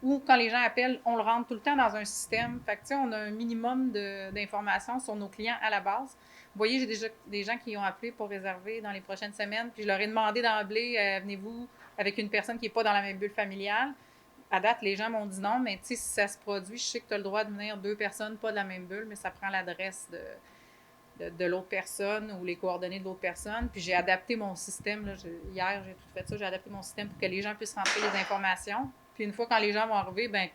ou quand les gens appellent, on le rentre tout le temps dans un système. Fait que, tu sais, on a un minimum d'informations sur nos clients à la base. Vous voyez, j'ai déjà des gens qui ont appelé pour réserver dans les prochaines semaines, puis je leur ai demandé d'emblée, venez-vous avec une personne qui n'est pas dans la même bulle familiale. À date, les gens m'ont dit non, mais tu sais, si ça se produit, je sais que tu as le droit de venir 2 personnes, pas de la même bulle, mais ça prend l'adresse de l'autre personne ou les coordonnées de l'autre personne. Puis j'ai adapté mon système. Là, hier, j'ai tout fait ça. J'ai adapté mon système pour que les gens puissent rentrer les informations. Puis une fois quand les gens vont arriver, ben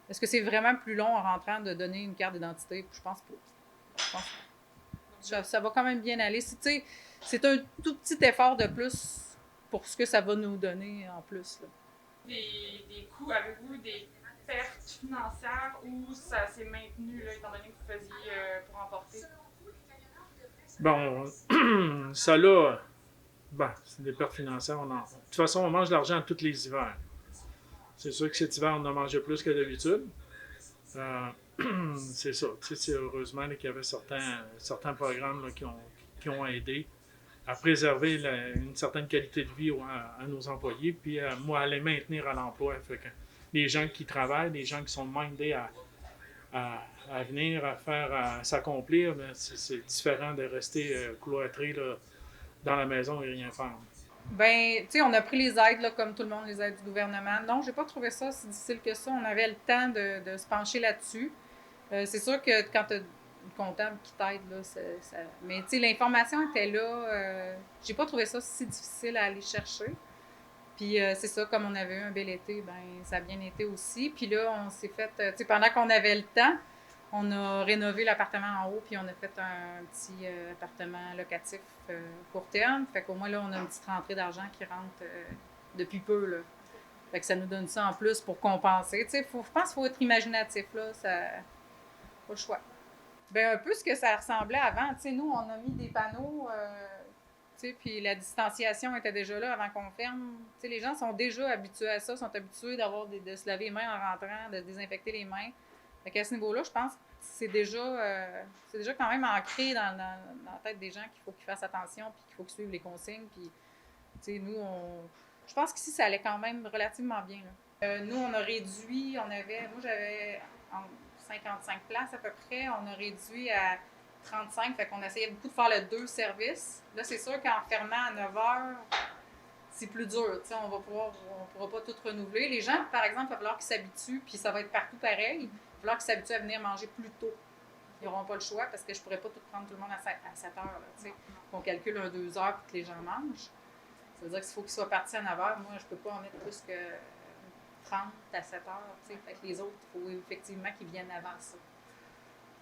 est-ce que c'est vraiment plus long en rentrant de donner une carte d'identité? Je pense pas. Je pense que ça va quand même bien aller. C'est un tout petit effort de plus pour ce que ça va nous donner en plus. Là. Des coûts, avez-vous des pertes financières ou ça s'est maintenu, là, étant donné que vous faisiez pour emporter? Bon, ça là, c'est des pertes financières. De toute façon, on mange de l'argent tous les hivers. C'est sûr que cet hiver, on a mangé plus que d'habitude. C'est ça. C'est heureusement qu'il y avait certains programmes là, qui ont aidé à préserver une certaine qualité de vie à nos employés, puis à les maintenir à l'emploi. Fait que les gens qui travaillent, les gens qui sont mindés à venir, à s'accomplir, ben, c'est différent de rester cloîtré là, dans la maison et rien faire. Ben, tu sais, on a pris les aides, là, comme tout le monde, les aides du gouvernement. Non, j'ai pas trouvé ça si difficile que ça. On avait le temps de se pencher là-dessus. C'est sûr que quand tu as une comptable qui t'aide, là, mais tu sais, l'information était là. J'ai pas trouvé ça si difficile à aller chercher. Puis c'est ça, comme on avait eu un bel été, ben ça a bien été aussi. Puis là, on s'est fait, tu sais, pendant qu'on avait le temps, on a rénové l'appartement en haut, puis on a fait un petit appartement locatif court terme. Fait qu'au moins, là, on a une petite rentrée d'argent qui rentre depuis peu, là. Fait que ça nous donne ça en plus pour compenser. Tu sais, je pense qu'il faut être imaginatif, là. Ça... Pas le choix. Ben un peu ce que ça ressemblait avant. Tu sais, nous, on a mis des panneaux, tu sais, puis la distanciation était déjà là avant qu'on ferme. Tu sais, les gens sont déjà habitués à ça, sont habitués de se laver les mains en rentrant, de désinfecter les mains. Fait qu'à ce niveau-là, je pense que c'est déjà quand même ancré dans la tête des gens qu'il faut qu'ils fassent attention puis qu'il faut qu'ils suivent les consignes. Puis, tu sais, nous, je pense qu'ici, ça allait quand même relativement bien. Là. Nous, on a réduit, moi, j'avais 55 places à peu près. On a réduit à 35, fait qu'on essayait beaucoup de faire le 2 services. Là, c'est sûr qu'en fermant à 9 h, c'est plus dur. Tu sais, on pourra pas tout renouveler. Les gens, par exemple, il va falloir qu'ils s'habituent, puis ça va être partout pareil. Il va falloir qu'ils s'habituent à venir manger plus tôt. Ils n'auront pas le choix parce que je pourrais pas tout prendre tout le monde à 7 heures. Là, tu sais. On calcule un 2 heures pour que les gens mangent. Ça veut dire qu'il faut qu'ils soient partis à 9 h. Moi, je peux pas en mettre plus que 30 à 7 heures. Tu sais. Fait que les autres, il faut effectivement qu'ils viennent avant ça.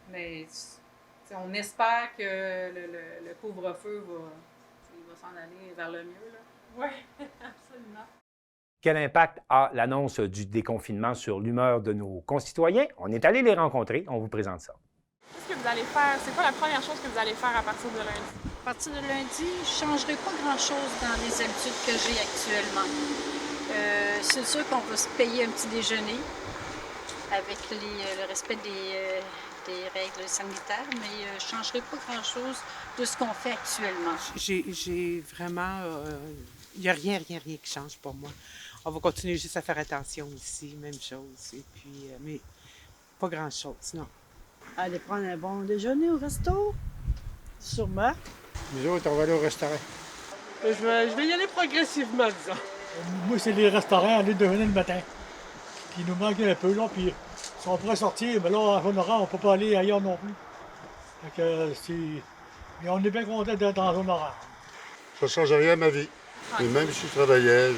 Mais on espère que le couvre-feu va va s'en aller vers le mieux. Oui, absolument. Quel impact a l'annonce du déconfinement sur l'humeur de nos concitoyens? On est allé les rencontrer. On vous présente ça. Qu'est-ce que vous allez faire? C'est quoi la première chose que vous allez faire à partir de lundi? À partir de lundi, je ne changerai pas grand-chose dans les habitudes que j'ai actuellement. C'est sûr qu'on va se payer un petit déjeuner avec le respect des règles sanitaires, mais je ne changerai pas grand-chose de ce qu'on fait actuellement. J'ai vraiment... il n'y a rien qui change pour moi. On va continuer juste à faire attention ici, même chose. Et puis, mais pas grand-chose, non. Aller prendre un bon déjeuner au resto, sûrement. Nous autres, on va aller au restaurant. Je vais y aller progressivement, disons. Moi, c'est les restaurants à déjeuner le matin, qui nous manquent un peu, là, puis si on pourrait sortir, mais là, à zone horaire, on ne peut pas aller ailleurs non plus. Fait que mais on est bien content d'être en zone horaire. Ça ne change rien à ma vie. Et même si je travaillais,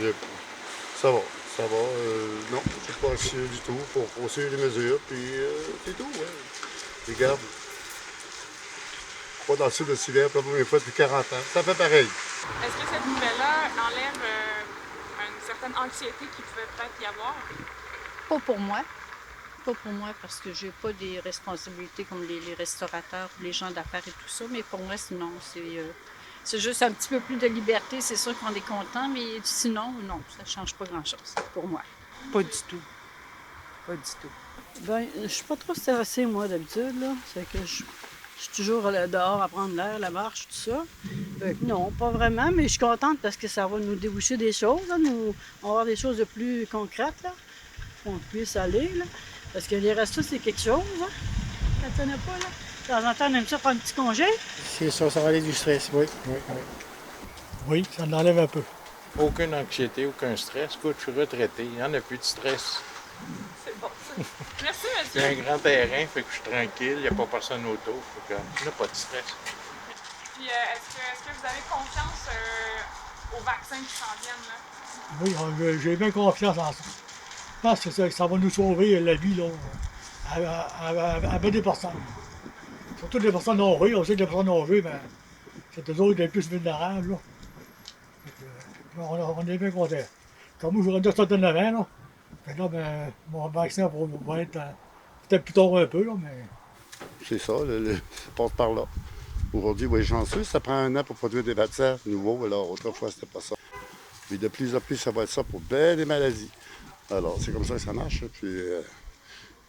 ça va. Non, je ne suis pas anxieux du tout pour suivre les mesures, puis c'est tout. Ouais. Regarde. Pas dans le sud de Sylvain pour la première fois depuis 40 ans. Ça fait pareil. Est-ce que cette nouvelle-là enlève une certaine anxiété qui pouvait peut-être y avoir? Pas pour moi. Pas pour moi, parce que j'ai pas des responsabilités comme les restaurateurs, les gens d'affaires et tout ça, mais pour moi, non. C'est juste un petit peu plus de liberté, c'est sûr qu'on est content, mais sinon, non, ça ne change pas grand-chose pour moi. Pas du tout. Pas du tout. Ben, je suis pas trop stressée, moi, d'habitude, là. C'est que je suis toujours dehors à prendre l'air, la marche, tout ça. Fait que non, pas vraiment, mais je suis contente parce que ça va nous déboucher des choses, là. On va avoir des choses de plus concrètes, là, qu'on puisse aller, là. Parce que les restos, c'est quelque chose, hein. Ça tenait pas, là. De temps en temps, on aime ça prendre un petit congé. C'est ça, ça va aller du stress, oui. Oui, ça en enlève un peu. Aucune anxiété, aucun stress. Écoute, je suis retraité, il n'y en a plus de stress. C'est bon, ça. Merci, monsieur. J'ai un grand terrain, fait que je suis tranquille, il n'y a pas personne autour, fait que il n'y a pas de stress. Puis, est-ce que vous avez confiance aux vaccins qui s'en viennent, là? Oui, j'ai bien confiance en ça. Je pense que ça va nous sauver la vie, là, à bien des personnes. Surtout les personnes âgées, on sait que les personnes âgées, ben, c'est eux autres les plus vulnérables, là. On est bien contents. Comme moi, j'aurais 209 ans, là. Fait que là, ben, mon vaccin va être peut-être plus tard un peu, là, mais... C'est ça, ça passe par là. Aujourd'hui, oui, chanceux, ça prend 1 an pour produire des vaccins nouveaux, alors autrefois, c'était pas ça. Mais de plus en plus, ça va être ça pour bien des maladies. Alors, c'est comme ça que ça marche. Puis,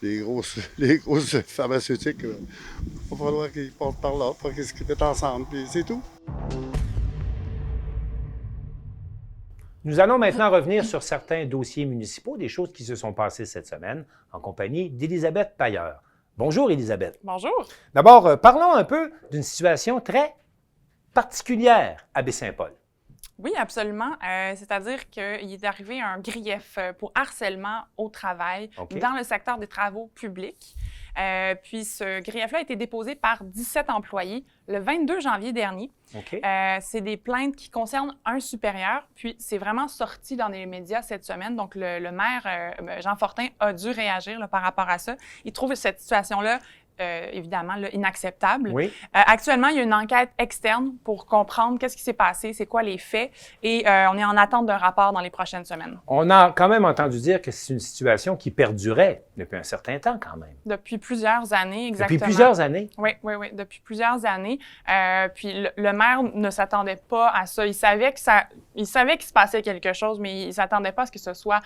les grosses pharmaceutiques, il va falloir qu'ils passent par là pour qu'ils se mettent ensemble, puis c'est tout. Nous allons maintenant revenir sur certains dossiers municipaux, des choses qui se sont passées cette semaine, en compagnie d'Élisabeth Pailleur. Bonjour, Élisabeth. Bonjour. D'abord, parlons un peu d'une situation très particulière à Baie-Saint-Paul. Oui, absolument. C'est-à-dire qu'il est arrivé un grief pour harcèlement au travail dans le secteur des travaux publics. Puis ce grief-là a été déposé par 17 employés le 22 janvier dernier. C'est des plaintes qui concernent un supérieur, puis c'est vraiment sorti dans les médias cette semaine. Donc le maire, Jean Fortin, a dû réagir là, par rapport à ça. Il trouve cette situation-là évidemment là, inacceptable. Actuellement, il y a une enquête externe pour comprendre qu'est-ce qui s'est passé, c'est quoi les faits, et on est en attente d'un rapport dans les prochaines semaines. On a quand même entendu dire que c'est une situation qui perdurait depuis un certain temps quand même. Depuis plusieurs années, exactement. Depuis plusieurs années? Oui, depuis plusieurs années. Puis le maire ne s'attendait pas à ça. Il savait qu'il se passait quelque chose, mais il ne s'attendait pas à ce que ce soit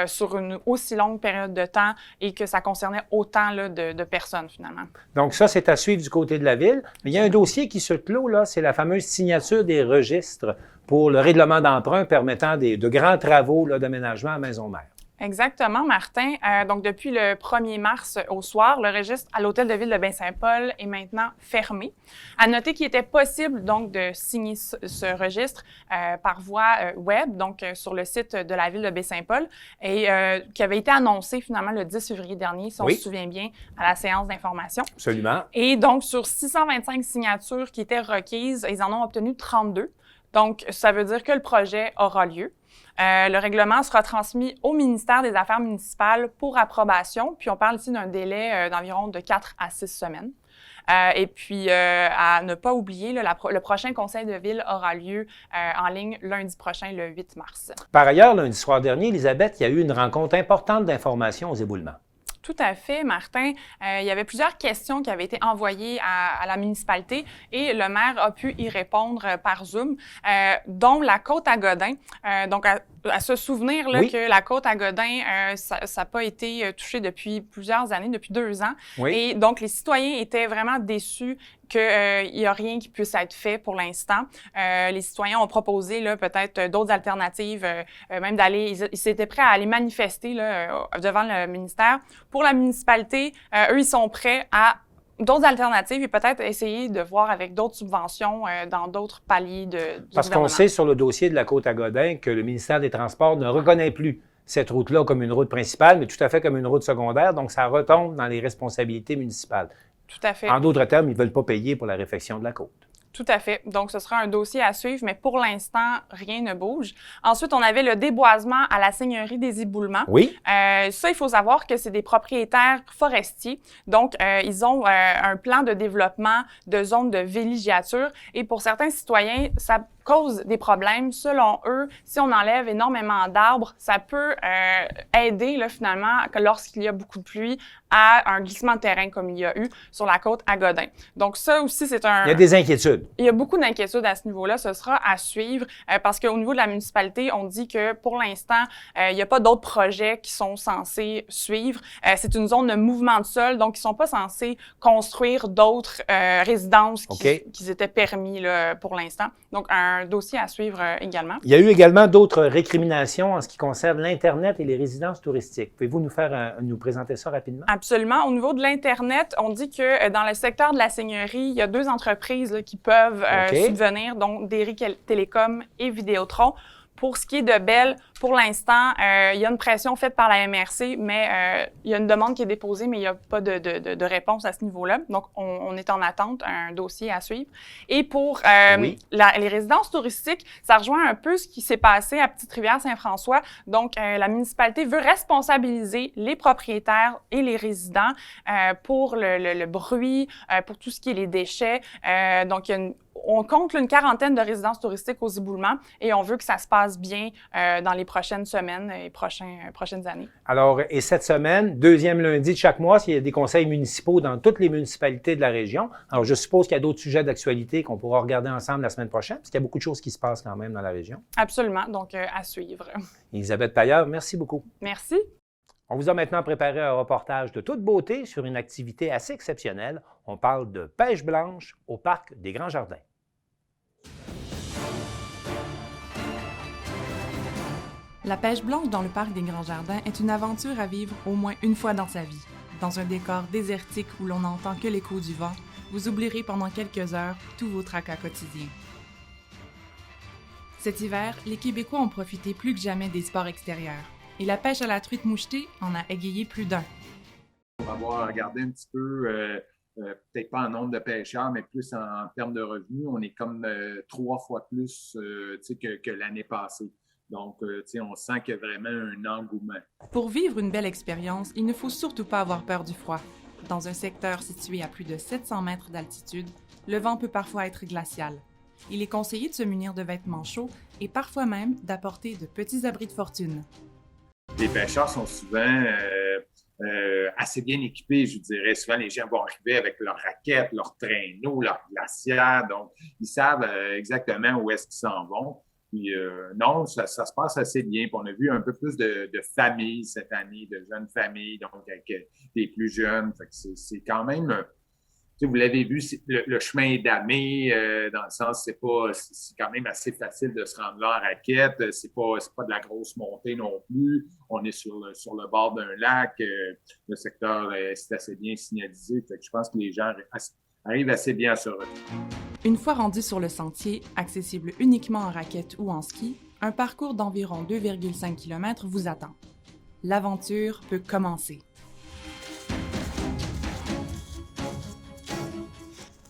sur une aussi longue période de temps et que ça concernait autant là, de personnes, finalement. Donc ça, c'est à suivre du côté de la Ville. Mais il y a un dossier qui se clôt, là, c'est la fameuse signature des registres pour le règlement d'emprunt permettant de grands travaux d'aménagement à Maisonneuve. Exactement, Martin. Donc, depuis le 1er mars au soir, le registre à l'Hôtel de Ville de Baie-Saint-Paul est maintenant fermé. À noter qu'il était possible donc de signer ce registre par voie web, donc sur le site de la Ville de Baie-Saint-Paul, et qui avait été annoncé finalement le 10 février dernier, si on se souvient bien, à la séance d'information. Absolument. Et donc, sur 625 signatures qui étaient requises, ils en ont obtenu 32. Donc, ça veut dire que le projet aura lieu. Le règlement sera transmis au ministère des Affaires municipales pour approbation, puis on parle ici d'un délai d'environ de 4 à 6 semaines. Et puis, à ne pas oublier, là, le prochain conseil de ville aura lieu en ligne lundi prochain, le 8 mars. Par ailleurs, lundi soir dernier, Elisabeth, il y a eu une rencontre importante d'information aux éboulements. Tout à fait, Martin. Il y avait plusieurs questions qui avaient été envoyées à la municipalité et le maire a pu y répondre par Zoom, dont la côte à Godin. Donc, à se souvenir là, que la côte à Godin, ça n'a pas été touché depuis plusieurs années, depuis 2 ans. Oui. Et donc, les citoyens étaient vraiment déçus qu'il n'y a rien qui puisse être fait pour l'instant. Les citoyens ont proposé là, peut-être d'autres alternatives, même d'aller, ils s'étaient prêts à aller manifester là, devant le ministère. Pour la municipalité, eux, ils sont prêts à d'autres alternatives et peut-être essayer de voir avec d'autres subventions dans d'autres paliers du Parce qu'on gouvernement. sait sur le dossier de la côte à Godin que le ministère des Transports ne reconnaît plus cette route-là comme une route principale, mais tout à fait comme une route secondaire, donc ça retombe dans les responsabilités municipales. Tout à fait. En d'autres termes, ils ne veulent pas payer pour la réfection de la côte. Tout à fait. Donc, ce sera un dossier à suivre, mais pour l'instant, rien ne bouge. Ensuite, on avait le déboisement à la Seigneurie des Éboulements. Oui. Ça, il faut savoir que c'est des propriétaires forestiers. Donc, ils ont un plan de développement de zones de villégiature. Et pour certains citoyens, ça cause des problèmes. Selon eux, si on enlève énormément d'arbres, ça peut aider, là, finalement, lorsqu'il y a beaucoup de pluie, à un glissement de terrain comme il y a eu sur la côte à Godin. Donc, ça aussi, c'est un... Il y a des inquiétudes. Il y a beaucoup d'inquiétudes à ce niveau-là. Ce sera à suivre parce qu'au niveau de la municipalité, on dit que pour l'instant, il n'y a pas d'autres projets qui sont censés suivre. C'est une zone de mouvement de sol, donc ils ne sont pas censés construire d'autres résidences qui étaient permis là, pour l'instant. Donc, un dossier à suivre également. Il y a eu également d'autres récriminations en ce qui concerne l'Internet et les résidences touristiques. Pouvez-vous nous présenter ça rapidement? Absolument. Au niveau de l'Internet, on dit que dans le secteur de la Seigneurie, il y a 2 entreprises là, qui peuvent subvenir, donc Derry Télécom et Vidéotron. Pour ce qui est de Bell, pour l'instant, il y a une pression faite par la MRC, mais il y a une demande qui est déposée, mais il n'y a pas de réponse à ce niveau-là. Donc, on est en attente, un dossier à suivre. Et pour les résidences touristiques, ça rejoint un peu ce qui s'est passé à Petite-Rivière-Saint-François. Donc, la municipalité veut responsabiliser les propriétaires et les résidents pour le bruit, pour tout ce qui est les déchets. Donc, on compte une 40aine de résidences touristiques aux éboulements et on veut que ça se passe bien dans les prochaines semaines et prochaines années. Alors, et cette semaine, 2e lundi de chaque mois, il y a des conseils municipaux dans toutes les municipalités de la région. Alors, je suppose qu'il y a d'autres sujets d'actualité qu'on pourra regarder ensemble la semaine prochaine, parce qu'il y a beaucoup de choses qui se passent quand même dans la région. Absolument, donc à suivre. Elisabeth Paillard, merci beaucoup. Merci. On vous a maintenant préparé un reportage de toute beauté sur une activité assez exceptionnelle. On parle de pêche blanche au parc des Grands Jardins. La pêche blanche dans le parc des Grands Jardins est une aventure à vivre au moins une fois dans sa vie. Dans un décor désertique où l'on n'entend que l'écho du vent, vous oublierez pendant quelques heures tous vos tracas quotidiens. Cet hiver, les Québécois ont profité plus que jamais des sports extérieurs. Et la pêche à la truite mouchetée en a égayé plus d'un. On va avoir regardé un petit peu, peut-être pas en nombre de pêcheurs, mais plus en termes de revenus. On est comme 3 fois plus que l'année passée. Donc, on sent qu'il y a vraiment un engouement. Pour vivre une belle expérience, il ne faut surtout pas avoir peur du froid. Dans un secteur situé à plus de 700 mètres d'altitude, le vent peut parfois être glacial. Il est conseillé de se munir de vêtements chauds et parfois même d'apporter de petits abris de fortune. Les pêcheurs sont souvent assez bien équipés, je dirais. Souvent, les gens vont arriver avec leurs raquettes, leurs traîneaux, leurs glacières. Donc, ils savent exactement où est-ce qu'ils s'en vont. Puis non, ça se passe assez bien. Puis on a vu un peu plus de familles cette année, de jeunes familles, donc avec des plus jeunes. Fait que c'est quand même... Vous l'avez vu, le chemin est damé, dans le sens, c'est quand même assez facile de se rendre là en raquette. C'est pas de la grosse montée non plus. On est sur le bord d'un lac. Le secteur c'est assez bien signalisé. Fait que je pense que les gens arrivent assez bien à se retrouver. Une fois rendu sur le sentier, accessible uniquement en raquette ou en ski, un parcours d'environ 2,5 km vous attend. L'aventure peut commencer.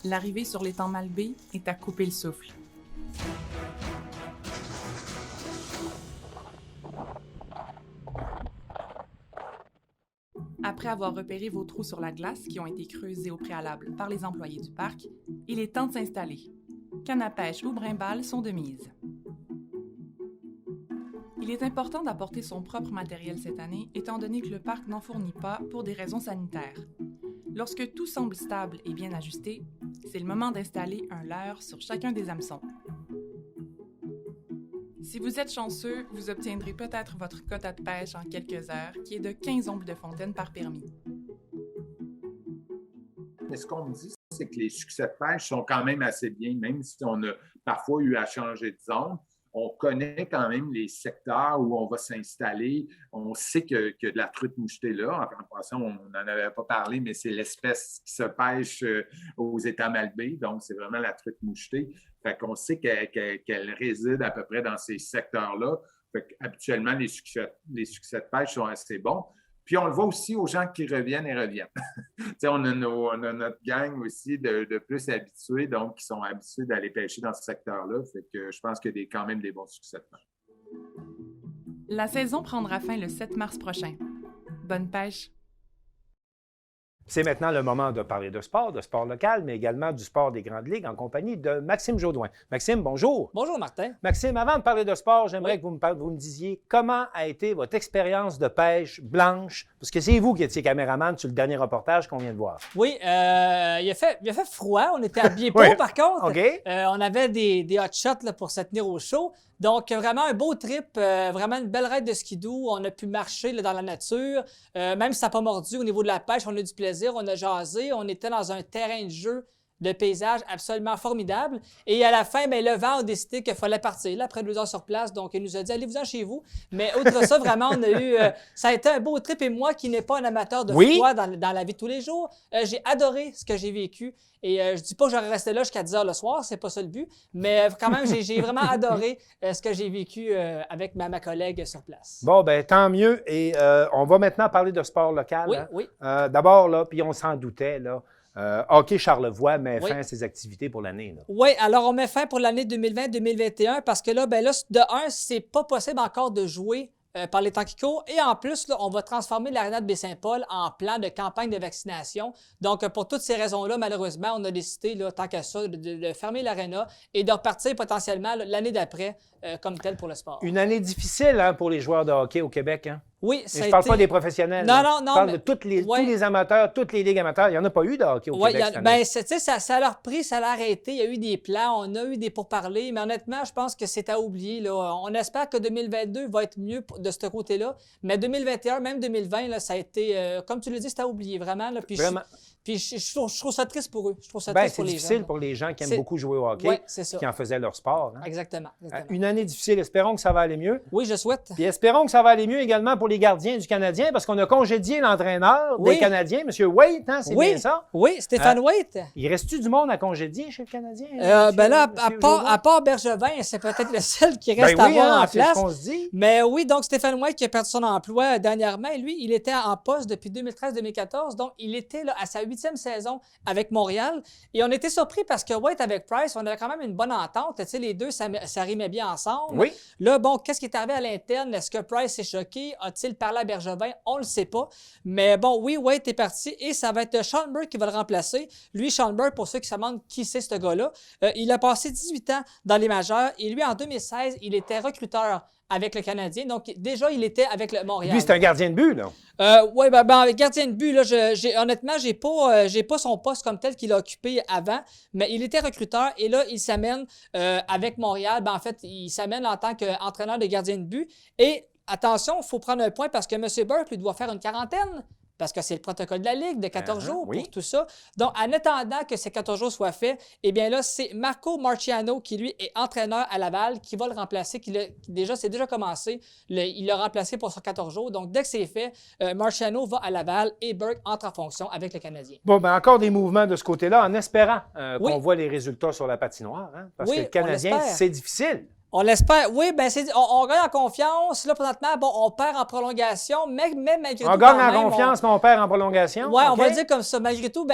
L'arrivée sur l'étang Malbaie est à couper le souffle. Après avoir repéré vos trous sur la glace qui ont été creusés au préalable par les employés du parc, il est temps de s'installer. Canne à pêche ou brimbales sont de mise. Il est important d'apporter son propre matériel cette année, étant donné que le parc n'en fournit pas pour des raisons sanitaires. Lorsque tout semble stable et bien ajusté, c'est le moment d'installer un leurre sur chacun des hameçons. Si vous êtes chanceux, vous obtiendrez peut-être votre quota de pêche en quelques heures, qui est de 15 ombres de fontaine par permis. Mais ce qu'on me dit, c'est que les succès de pêche sont quand même assez bien, même si on a parfois eu à changer de zone. On connaît quand même les secteurs où on va s'installer. On sait qu'il y a de la truite mouchetée là. En passant, on n'en avait pas parlé, mais c'est l'espèce qui se pêche aux États-Malbés. Donc, c'est vraiment la truite mouchetée. Fait qu'on sait qu'elle réside à peu près dans ces secteurs-là. Fait qu'habituellement, les succès de pêche sont assez bons. Puis on le voit aussi aux gens qui reviennent et reviennent. on a notre gang aussi de plus habitués, donc qui sont habitués d'aller pêcher dans ce secteur-là. Fait que je pense qu'il y a quand même des bons succès de pêche. La saison prendra fin le 7 mars prochain. Bonne pêche! C'est maintenant le moment de parler de sport local, mais également du sport des grandes ligues en compagnie de Maxime Jodoin. Maxime, bonjour. Bonjour, Martin. Maxime, avant de parler de sport, j'aimerais que vous me disiez comment a été votre expérience de pêche blanche, parce que c'est vous qui étiez caméraman sur le dernier reportage qu'on vient de voir. Oui, il a fait froid. On était habillés pour, par contre. OK. On avait des hot shots là, pour se tenir au chaud. Donc, vraiment un beau trip, vraiment une belle raide de skidoo. On a pu marcher là, dans la nature. Même si ça n'a pas mordu au niveau de la pêche, on a eu du plaisir, on a jasé. On était dans un terrain de jeu de paysage absolument formidable. Et à la fin, bien, le vent a décidé qu'il fallait partir. Là, après 2 heures sur place, donc il nous a dit « Allez-vous-en chez vous ». Mais outre ça, vraiment, on a eu... ça a été un beau trip. Et moi, qui n'ai pas un amateur de froid dans la vie de tous les jours, j'ai adoré ce que j'ai vécu. Et je dis pas que j'aurais resté là jusqu'à 10 heures le soir, c'est pas ça le but. Mais quand même, j'ai vraiment adoré ce que j'ai vécu avec ma collègue sur place. Bon, bien, tant mieux. Et on va maintenant parler de sport local. Oui, hein? oui. D'abord, là, puis on s'en doutait, là. Hockey Charlevoix met fin à ses activités pour l'année. Oui, alors on met fin pour l'année 2020-2021 parce que là, de un, c'est pas possible encore de jouer par les temps qui courent. Et en plus, là, on va transformer l'aréna de Baie-Saint-Paul en plan de campagne de vaccination. Donc, pour toutes ces raisons-là, malheureusement, on a décidé, là, tant qu'à ça, de fermer l'aréna et de repartir potentiellement l'année d'après comme tel pour le sport. Une année difficile hein, pour les joueurs de hockey au Québec. Hein? Oui, ça je ne parle pas des professionnels. Non. Je parle de tous les amateurs, toutes les ligues amateurs. Il n'y en a pas eu de hockey au Québec cette année. Ça a leur pris, ça a arrêté. Il y a eu des plans, on a eu des pourparlers, mais honnêtement, je pense que c'est à oublier. Là. On espère que 2022 va être mieux de ce côté-là. Mais 2021, même 2020, là, ça a été, comme tu le dis, c'est à oublier vraiment. Là. Puis vraiment. Puis je trouve ça triste pour eux. Je trouve ça triste pour les gens. C'est difficile pour les gens qui aiment beaucoup jouer au hockey, qui en faisaient leur sport. Hein? Exactement. Une année difficile. Espérons que ça va aller mieux. Oui, je souhaite. Puis espérons que ça va aller mieux également pour les gardiens du Canadien, parce qu'on a congédié l'entraîneur des Canadiens, M. Waite, hein, c'est bien ça? Oui, Stéphane Waite. Il reste-tu du monde à congédier chez le Canadien? À part Bergevin, c'est peut-être le seul qui reste à avoir en place. C'est ce qu'on se dit. Mais oui, donc Stéphane Waite qui a perdu son emploi dernièrement, lui, il était en poste depuis 2013-2014, donc il était là, à sa 8e saison avec Montréal. Et on était surpris parce que White avec Price, on avait quand même une bonne entente. Tu sais, les deux, ça rimait bien ensemble. Oui. Là, bon, qu'est-ce qui est arrivé à l'interne? Est-ce que Price s'est choqué? A-t-il parlé à Bergevin? On ne le sait pas. Mais bon, oui, White est parti et ça va être Sean Burke qui va le remplacer. Lui, Sean Burke, pour ceux qui se demandent qui c'est ce gars-là, il a passé 18 ans dans les majeurs et lui, en 2016, il était recruteur avec le Canadien. Donc, déjà, il était avec le Montréal. Lui, c'est un gardien de but, là. Oui, gardien de but, là, honnêtement, j'ai pas son poste comme tel qu'il a occupé avant, mais il était recruteur et là, il s'amène avec Montréal. En fait, il s'amène en tant qu'entraîneur de gardien de but. Et attention, il faut prendre un point parce que M. Burke, lui, doit faire une quarantaine. Parce que c'est le protocole de la Ligue de 14 jours pour tout ça. Donc, en attendant que ces 14 jours soient faits, eh bien là, c'est Marco Marciano qui, lui, est entraîneur à Laval, qui va le remplacer, c'est déjà commencé. Il l'a remplacé pour son 14 jours. Donc, dès que c'est fait, Marciano va à Laval et Burke entre en fonction avec le Canadien. Bon, encore des mouvements de ce côté-là, en espérant qu'on voit les résultats sur la patinoire. Hein? Parce que le Canadien, c'est difficile. On l'espère. Oui, on gagne en confiance. Là, présentement, on perd en prolongation, mais malgré tout. On gagne en confiance, mais on perd en prolongation. Oui, on va dire comme ça. Malgré tout,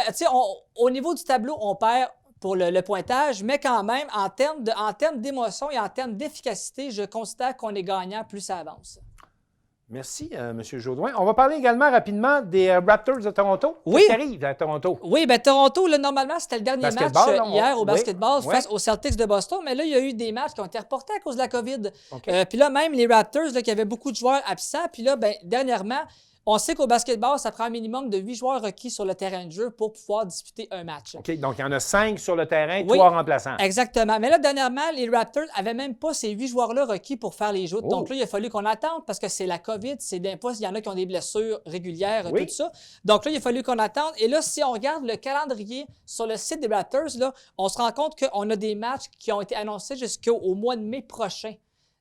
au niveau du tableau, on perd pour le pointage, mais quand même, en termes d'émotion et en termes d'efficacité, je considère qu'on est gagnant plus ça avance. Merci, M. Jodoin. On va parler également rapidement des Raptors de Toronto. Oui. Qu'est-ce qui arrive à Toronto? Oui, bien Toronto, là, normalement, c'était le dernier Basketball, match hier au oui. basketball Oui. face aux Celtics de Boston, mais là, il y a eu des matchs qui ont été reportés à cause de la COVID. OK. Puis là, même les Raptors, là, qui avaient beaucoup de joueurs absents, puis là, ben, dernièrement, on sait qu'au basketball, ça prend un minimum de 8 joueurs requis sur le terrain de jeu pour pouvoir disputer un match. OK, donc il y en a 5 sur le terrain, Oui. 3 remplaçants. Exactement. Mais là, dernièrement, les Raptors n'avaient même pas ces 8 joueurs-là requis pour faire les joutes. Oh. Donc là, il a fallu qu'on attende parce que c'est la COVID, c'est d'un poste, il y en a qui ont des blessures régulières, Oui. tout ça. Donc là, il a fallu qu'on attende. Et là, si on regarde le calendrier sur le site des Raptors, là, on se rend compte qu'on a des matchs qui ont été annoncés jusqu'au mois de mai prochain.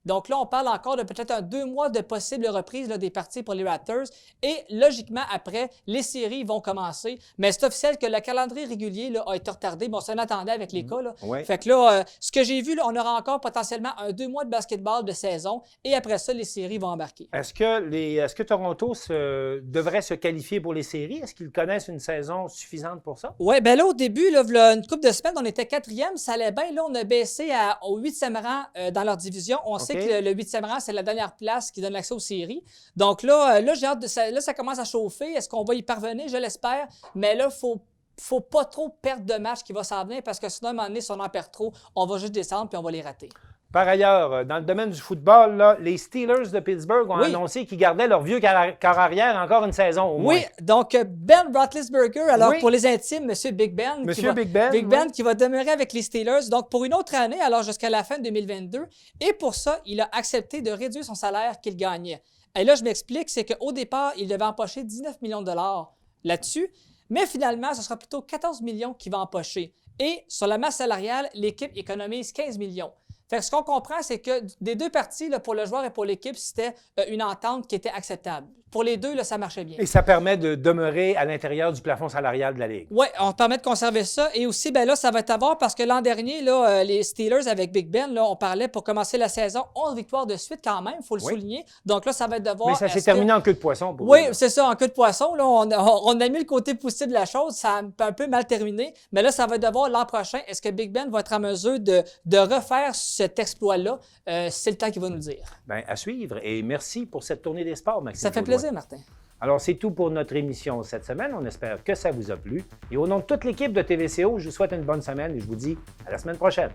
Donc là, on parle encore de peut-être 2 mois de possible reprise là, des parties pour les Raptors. Et logiquement, après, les séries vont commencer. Mais c'est officiel que le calendrier régulier là, a été retardé. Bon, on s'en attendait avec les cas. Là. Oui. Fait que là, ce que j'ai vu, là, on aura encore potentiellement 2 mois de basketball de saison. Et après ça, les séries vont embarquer. Est-ce que Toronto devrait se qualifier pour les séries? Est-ce qu'ils connaissent une saison suffisante pour ça? Oui, bien là, au début, là, v'là une couple de semaines, on était 4e, ça allait bien. Là, on a baissé au 8e rang dans leur division. On sait que le 8e rang, c'est la dernière place qui donne l'accès aux séries. Donc là, j'ai hâte là, ça commence à chauffer. Est-ce qu'on va y parvenir? Je l'espère. Mais là, il faut pas trop perdre de match qui va s'en venir parce que sinon, à un moment donné, si on en perd trop, on va juste descendre puis on va les rater. Par ailleurs, dans le domaine du football, là, les Steelers de Pittsburgh ont annoncé qu'ils gardaient leur vieux corps arrière encore une saison au moins. Oui, donc Ben Roethlisberger, alors Oui. pour les intimes, M. Big Ben. Big Ben, qui va demeurer avec les Steelers, donc pour une autre année, alors jusqu'à la fin de 2022. Et pour ça, il a accepté de réduire son salaire qu'il gagnait. Et là, je m'explique, c'est qu'au départ, il devait empocher 19 millions de dollars là-dessus, mais finalement, ce sera plutôt 14 millions qu'il va empocher. Et sur la masse salariale, l'équipe économise 15 millions. Fait que ce qu'on comprend, c'est que des deux parties, là, pour le joueur et pour l'équipe, c'était une entente qui était acceptable. Pour les deux, là, ça marchait bien. Et ça permet de demeurer à l'intérieur du plafond salarial de la Ligue. Oui, on permet de conserver ça. Et aussi, ben là, ça va être à voir parce que l'an dernier, là, les Steelers avec Big Ben, là, on parlait pour commencer la saison, 11 victoires de suite quand même, il faut le souligner. Donc là, ça va être de voir. Mais ça s'est terminé en queue de poisson. Oui, c'est ça, en queue de poisson. Là, on a mis le côté poussé de la chose. Ça a un peu mal terminé. Mais là, ça va être de voir l'an prochain. Est-ce que Big Ben va être en mesure de refaire cet exploit-là? C'est le temps qu'il va nous le dire. Bien, à suivre. Et merci pour cette tournée des sports, Maxime. Ça fait plaisir, Martin. Alors, c'est tout pour notre émission cette semaine. On espère que ça vous a plu. Et au nom de toute l'équipe de TVCO, je vous souhaite une bonne semaine et je vous dis à la semaine prochaine.